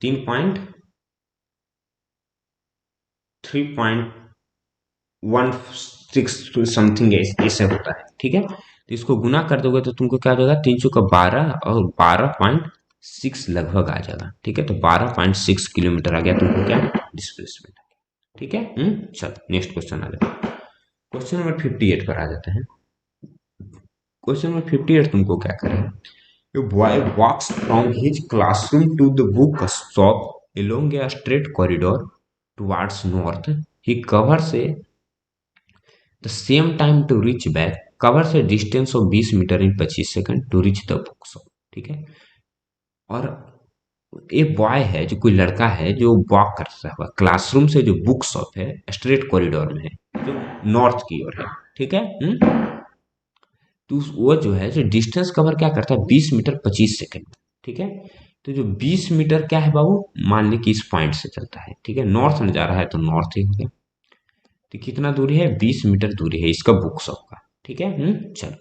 3.16 समथिंग ऐसे होता है। ठीक है, तो इसको गुना कर दोगे तो तुमको क्या हो जाएगा, 3 चौका 12 और 12.6 लगभग आ जाएगा। ठीक है, तो 12.6 किलोमीटर आ गया तुमको क्या, डिस्प्लेसमेंट। ठीक है। चलो नेक्स्ट क्वेश्चन आ जाए, क्वेश्चन नंबर 58 पर आ जाते हैं। क्वेश्चन नंबर 58 तुमको क्या करें, A boy walks from his classroom to the book shop along a straight corridor towards north. He covers the same time to reach back. Covers a distance of 20 metre in 25 second to reach the book shop. ठीक है, और एक boy है, जो कोई लड़का है जो वॉक करता हुआ क्लासरूम से जो बुक शॉप है स्ट्रेट कॉरिडोर में है, जो नॉर्थ की ओर है। ठीक है। तो वो जो है जो डिस्टेंस कवर क्या करता है, 20 मीटर 25 सेकंड। ठीक है, तो जो 20 मीटर क्या है बाबू, मान ली कि इस पॉइंट से चलता है। ठीक है, नॉर्थ में जा रहा है तो नॉर्थ ही हो गया। तो कितना दूरी है, 20 मीटर दूरी है इसका बुक शॉप का। ठीक है। चलो,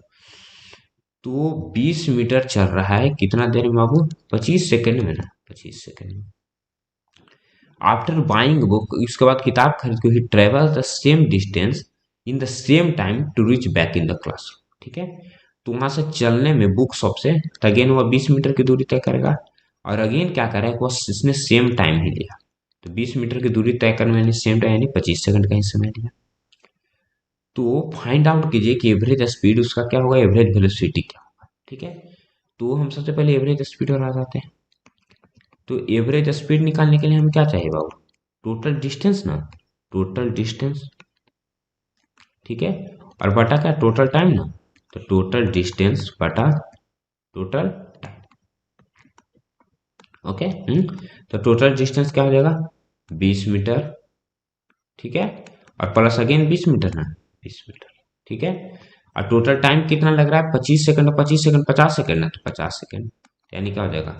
तो 20 मीटर चल रहा है कितना देर में बाबू, 25 सेकंड में ना, 25 सेकंड में। आफ्टर बाइंग बुक, इसके बाद किताब खरीद के ही travel the same distance in the same time to reach back in the class. ठीक है, तो वहां से चलने में बुक शॉप से अगेन वह 20 मीटर की दूरी तय करेगा। और अगेन क्या करेगा, वह इसने सेम टाइम ही लिया। तो 20 मीटर की दूरी तय करने में सेम टाइम यानी 25 सेकंड का ही समय लिया। तो फाइंड आउट कीजिए कि एवरेज स्पीड उसका क्या होगा, एवरेज वेलोसिटी क्या होगा। ठीक है, तो हम सबसे पहले एवरेज स्पीड और आ जाते हैं। तो एवरेज स्पीड निकालने के लिए हमें क्या चाहिए बाबू, टोटल डिस्टेंस ना, टोटल डिस्टेंस। ठीक है, और बटा क्या, टोटल टाइम ना, तो टोटल डिस्टेंस बटा टोटल टाइम। ओके। तो टोटल डिस्टेंस क्या हो जाएगा, 20 मीटर। ठीक है, और प्लस अगेन 20 मीटर ना, 20 मीटर। ठीक है, और टोटल टाइम कितना लग रहा है, 25 सेकंड, 25 सेकंड 50 सेकंड ना, तो 50 सेकंड यानी क्या हो जाएगा,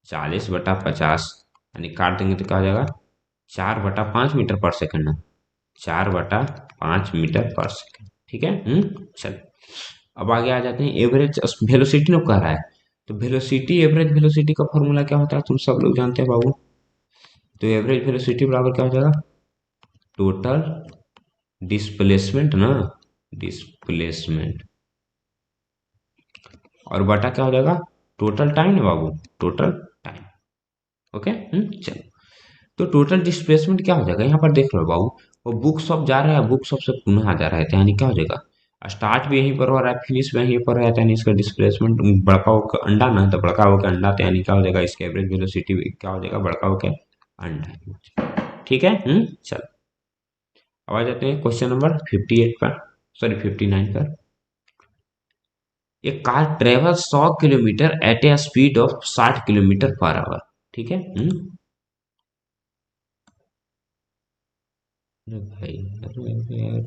40/50, यानी काट देंगे तो क्या हो जाएगा, 4/5 मीटर पर सेकंड ना, 4/5 मीटर पर सेकंड। ठीक है। चलो, अब आगे आ जाते हैं, एवरेज वेलोसिटी नो कह रहा है, तो वेलोसिटी, एवरेज वेलोसिटी का फॉर्मूला क्या होता है तुम सब लोग जानते हैं बाबू। तो एवरेज वेलोसिटी बराबर क्या हो जाएगा, टोटल डिस्प्लेसमेंट ना, डिस्प्लेसमेंट, और बटा क्या हो जाएगा, टोटल टाइम ना बाबू, टोटल टाइम। ओके, चलो। तो टोटल डिस्प्लेसमेंट क्या हो जाएगा, यहाँ पर देख लो बाबू, वो बुक शॉप जा रहा है, बुक शॉप से पुनः आ जा रहा है, तो यानी क्या हो जाएगा, स्टार्ट भी यहीं पर हो रहा है, फिनिश भी यहीं पर है, तो यानी इसका डिस्प्लेसमेंट बड़का हो के अंडा ना, तो बड़का हो के अंडा, तो यानी क्या हो जाएगा, इसका एवरेज वेलोसिटी क्या हो जाएगा, बड़का हो के अंडा। ठीक है, चलो। अब आ जाते हैं क्वेश्चन नंबर 58 पर, सॉरी 59 पर। A car travel 100 kilometre at a speed of 60 kilometre पर आवर। ठीक है, अरे भाई, अरे यार,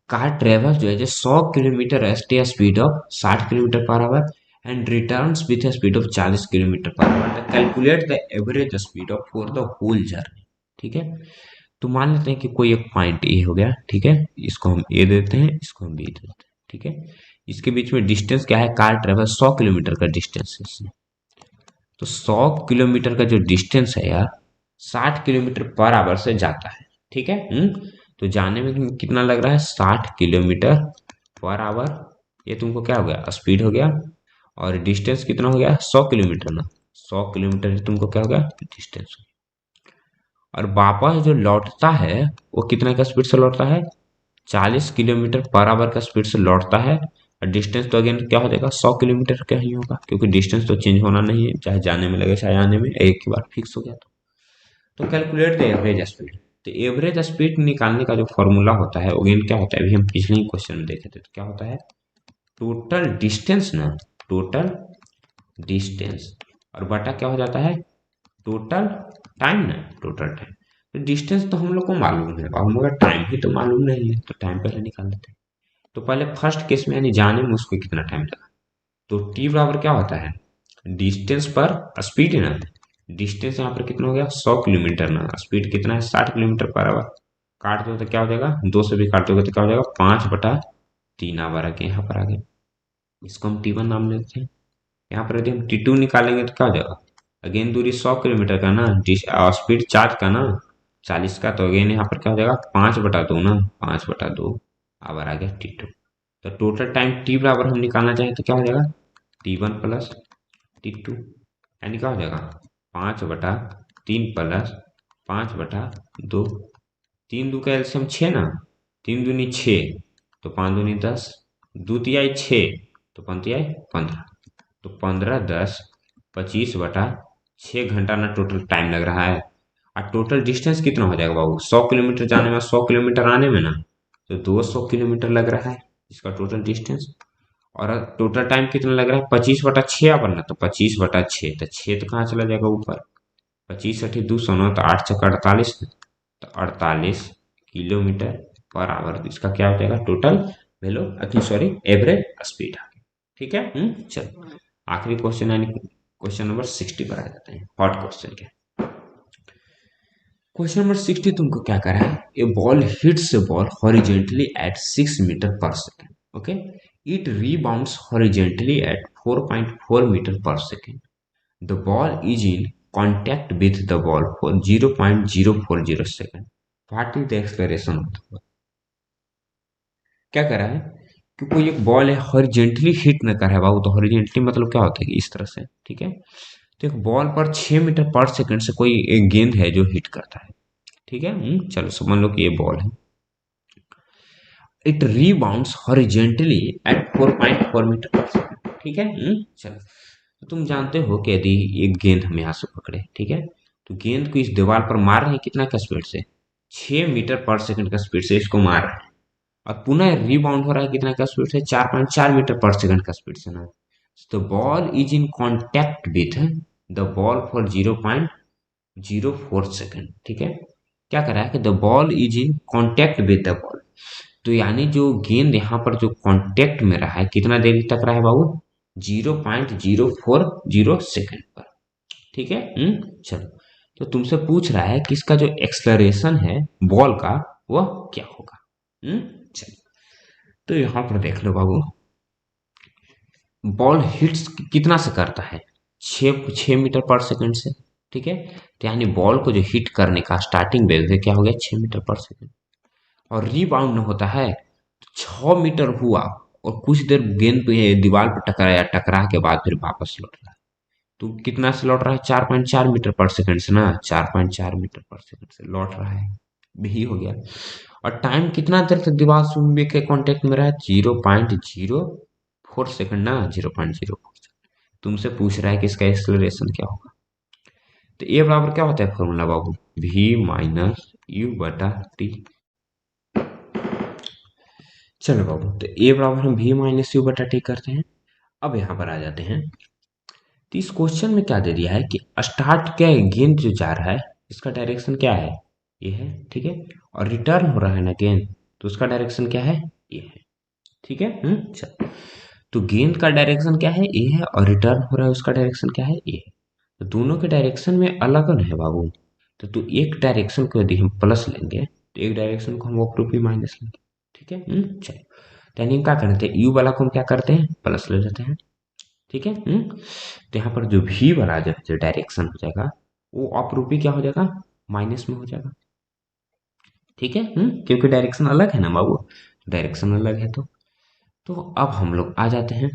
कार ट्रेवल जो है जो 100 kilometre at a speed of 60 kilometre पर hour and returns with a speed of 40 kilometre पर hour, calculate the average speed of for the whole journey. ठीक है, तो मान लेते हैं कि कोई एक पॉइंट ए हो गया, ठीक है, इसको हम ए देते हैं, इसको हम बी देते हैं। ठीक है, इसके बीच में डिस्टेंस क्या है, कार ट्रेवल 100 किलोमीटर का डिस्टेंस है इसमें। तो 100 किलोमीटर का जो डिस्टेंस है यार, 60 किलोमीटर पर आवर से जाता है। ठीक है, तो जाने में कितना लग रहा है, 60 किलोमीटर पर आवर, ये तुमको क्या हो गया, स्पीड हो गया, और डिस्टेंस कितना हो गया, 100 किलोमीटर ना, 100 किलोमीटर तुमको क्या हो गया, डिस्टेंस। और वापस जो लौटता है वो कितने का स्पीड से लौटता है, 40 किलोमीटर पर आवर का स्पीड से लौटता है, और डिस्टेंस तो अगेन क्या हो जाएगा, 100 किलोमीटर का ही होगा, क्योंकि डिस्टेंस तो चेंज होना नहीं है, चाहे जाने में लगे चाहे आने में, एक ही बार फिक्स हो गया। तो कैलकुलेट द एवरेज स्पीड। तो एवरेज स्पीड निकालने का जो फॉर्मूला होता है अगेन क्या होता है, अभी हम पिछले ही क्वेश्चन में देखे थे, तो क्या होता है, टोटल डिस्टेंस ना, टोटल डिस्टेंस, और बटा क्या हो जाता है, टोटल टाइम ना, टोटल टाइम। तो डिस्टेंस तो हम लोग को मालूम है, अब हम लोग का टाइम ही तो मालूम नहीं है, तो टाइम पहले निकाल लेते हैं। तो पहले फर्स्ट केस में यानी जाने में उसको कितना टाइम लगा, तो टी बराबर क्या होता है, डिस्टेंस पर स्पीड है ना, डिस्टेंस यहाँ पर कितना हो गया, 100 किलोमीटर ना, स्पीड कितना है, 60 किलोमीटर पर आवर, काट दो तो क्या हो जाएगा, 2 से भी काट दोगे तो क्या हो जाएगा, 5/3 आवर आके यहाँ पर आ गया, इसको हम T1 नाम लेते हैं। यहाँ पर यदि हम T2 निकालेंगे तो क्या हो जाएगा, अगेन दूरी 100 किलोमीटर का ना, स्पीड चार्ज का ना 40 का, तो अगेन यहाँ पर क्या हो जाएगा, 5/2 ना, 5/2 आवर आ गया T2। तो टोटल टाइम T बराबर हम निकालना चाहें तो क्या हो जाएगा, T1 प्लस T2, यानी क्या हो जाएगा, 5/3 प्लस 5/2, 3 2 का एल्सियम 6 ना, 3 दूनी 6, तो 5 दूनी 10, दो तिहाई 6, तो 5 तिहाई 15, तो 15 10 25/6 घंटा ना टोटल टाइम लग रहा है। और टोटल डिस्टेंस कितना हो जाएगा बाबू, 100 किलोमीटर जाने में, 100 किलोमीटर आने में ना, तो 200 किलोमीटर लग रहा है इसका टोटल डिस्टेंस। और टोटल टाइम कितना लग रहा है, 25/6 अपन ना, तो 25/6, तो 6 तो कहाँ चला जाएगा ऊपर, 25 × 2 = 200 तो 8 × 4 = 48, तो 48 किलोमीटर पर आवर, इसका क्या हो जाएगा, टोटल वेलो सॉरी एवरेज स्पीड। ठीक है, चलो आखिरी क्वेश्चन यानी क्वेश्चन नंबर 60 पर आ जाते हैं, हॉट क्वेश्चन के। क्वेश्चन नंबर 60 तुमको क्या करा है, a ball hits a ball horizontally at 6 metre पर second. Okay, it rebounds horizontally at 4.4 metre पर second, the ball is in contact with the ball for 0.040 second, what is the acceleration of the ball. क्या करा है कि कोई एक ball है, horizontally hit न कर है बाबू, तो हॉरिजेंटली मतलब क्या होता है कि इस तरह से, ठीक है, तो एक बॉल पर 6 मीटर पर सेकंड से कोई एक गेंद है जो हिट करता है। ठीक है, चलो समझ लो कि ये बॉल है, it rebounds horizontally at 4.4 metre पर सेकंड। ठीक है, चलो, तो तुम जानते हो कि यदि एक गेंद हम यहाँ से पकड़े, ठीक है, तो गेंद को इस दीवार पर मार रहे हैं कितना का स्पीड से, 6 मीटर पर सेकंड का स्पीड से इसको मार रहे हैं, और पुनः रिबाउंड हो रहा है कितना का स्पीड से, 4.4 मीटर पर सेकंड का स्पीड से ना। तो ball is in contact with the ball for 0.04 second. ठीक है, क्या कर रहा है कि the ball is in contact with the ball, तो यानी जो गेंद यहाँ पर जो कॉन्टैक्ट में रहा है कितना देर तक रहा है बाबू, 0.040 सेकंड पर। ठीक है, चलो, तो तुमसे पूछ रहा है कि इसका जो एक्सलरेशन है बॉल का वह क्या होगा। चलो, तो यहाँ पर देख लो बाबू, बॉल हिट्स कितना से करता है, 6 मीटर पर सेकंड से। ठीक है, तो यानी बॉल को जो हिट करने का स्टार्टिंग वेग है क्या हो गया, 6 मीटर पर सेकंड। और रीबाउंड होता है 6 मीटर हुआ और कुछ देर गेंद पे दीवार पर टकराया, टकरा के बाद फिर वापस लौट रहा है। तो कितना से लौट रहा है, 4.4 मीटर पर सेकंड से ना, 4.4 मीटर पर सेकंड से लौट रहा है, भी हो गया। और टाइम कितना देर तक दीवार से के कांटेक्ट में रहा है, 0.04 सेकंड ना, 0.04। तुमसे पूछ रहा है कि इसका एक्सेलरेशन क्या होगा। तो ए बराबर क्या होता है फॉर्मूला बाबू, v माइनस यू बटा टी। चलो बाबू, तो ए बराबर हम v माइनस यू बटा टी करते हैं। अब यहाँ पर आ जाते हैं, तो इस क्वेश्चन में क्या दे दिया है कि स्टार्ट क्या है, गेंद जो जा रहा है इसका डायरेक्शन क्या है, ये है। ठीक है, और रिटर्न हो रहा है ना गेंद, तो उसका डायरेक्शन क्या है, ये है। ठीक है, चल। तो गेंद का डायरेक्शन क्या है, ये है, और रिटर्न हो रहा है उसका डायरेक्शन क्या है, ये है। तो दोनों के डायरेक्शन में अलग अलग है बाबू। तो एक डायरेक्शन को यदि हम प्लस लेंगे तो एक डायरेक्शन को हम अपरूपी माइनस लेंगे। ठीक है, चलो। तो यानी हम क्या करते हैं, यू वाला को हम क्या करते हैं, प्लस ले लेते हैं। ठीक है, तो यहाँ पर जो भी वाला जो डायरेक्शन हो जाएगा वो अपरूपी क्या हो जाएगा, माइनस में हो जाएगा। ठीक है, क्योंकि डायरेक्शन अलग है ना बाबू, डायरेक्शन अलग है। तो अब हम लोग आ जाते हैं,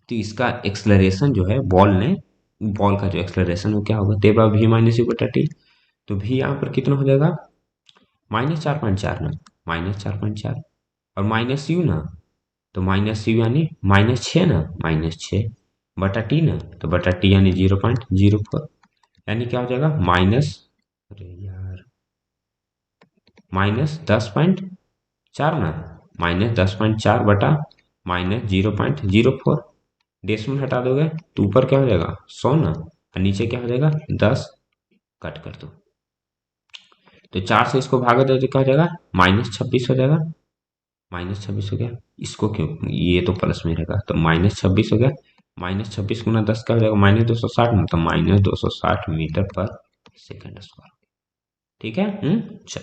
तो इसका एक्सलरेशन जो है बॉल ने, बॉल का जो एक्सलरेशन वो क्या होगा, तेबा भी माइनस यू बटा टी। तो भी यहाँ पर कितना हो जाएगा, -4.4 ना, -4.4, और माइनस यू ना, तो माइनस यू यानी -6 ना, -6 बटा टी ना, तो बटा टी यानी 0.04, यानी क्या हो जाएगा माइनस, अरे यार, -10.4 ना, -10.4 बटा -0.04। डेसिमल हटा दोगे तो ऊपर क्या हो जाएगा 100 ना, और नीचे क्या हो जाएगा 10, कट कर दो। तो 4 से इसको भाग दो तो क्या हो जाएगा, -26 हो जाएगा। -26 हो गया, इसको क्यों, ये तो प्लस में रहेगा, तो -26 हो गया। -26 × 10 क्या हो जाएगा, -260 ना, तो -260 मीटर पर सेकंड स्क्वायर। ठीक है, चल।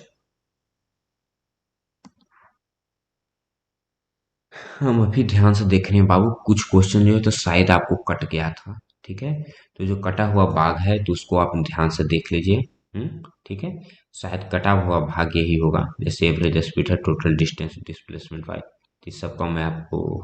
हम अभी ध्यान से देख रहे हैं बाबू, कुछ क्वेश्चन जो है तो शायद आपको कट गया था। ठीक है, तो जो कटा हुआ भाग है तो उसको आप ध्यान से देख लीजिए। ठीक है, शायद कटा हुआ भाग यही होगा, जैसे एवरेज स्पीड है, टोटल डिस्टेंस, डिस्प्लेसमेंट वाई, इस सब का मैं आपको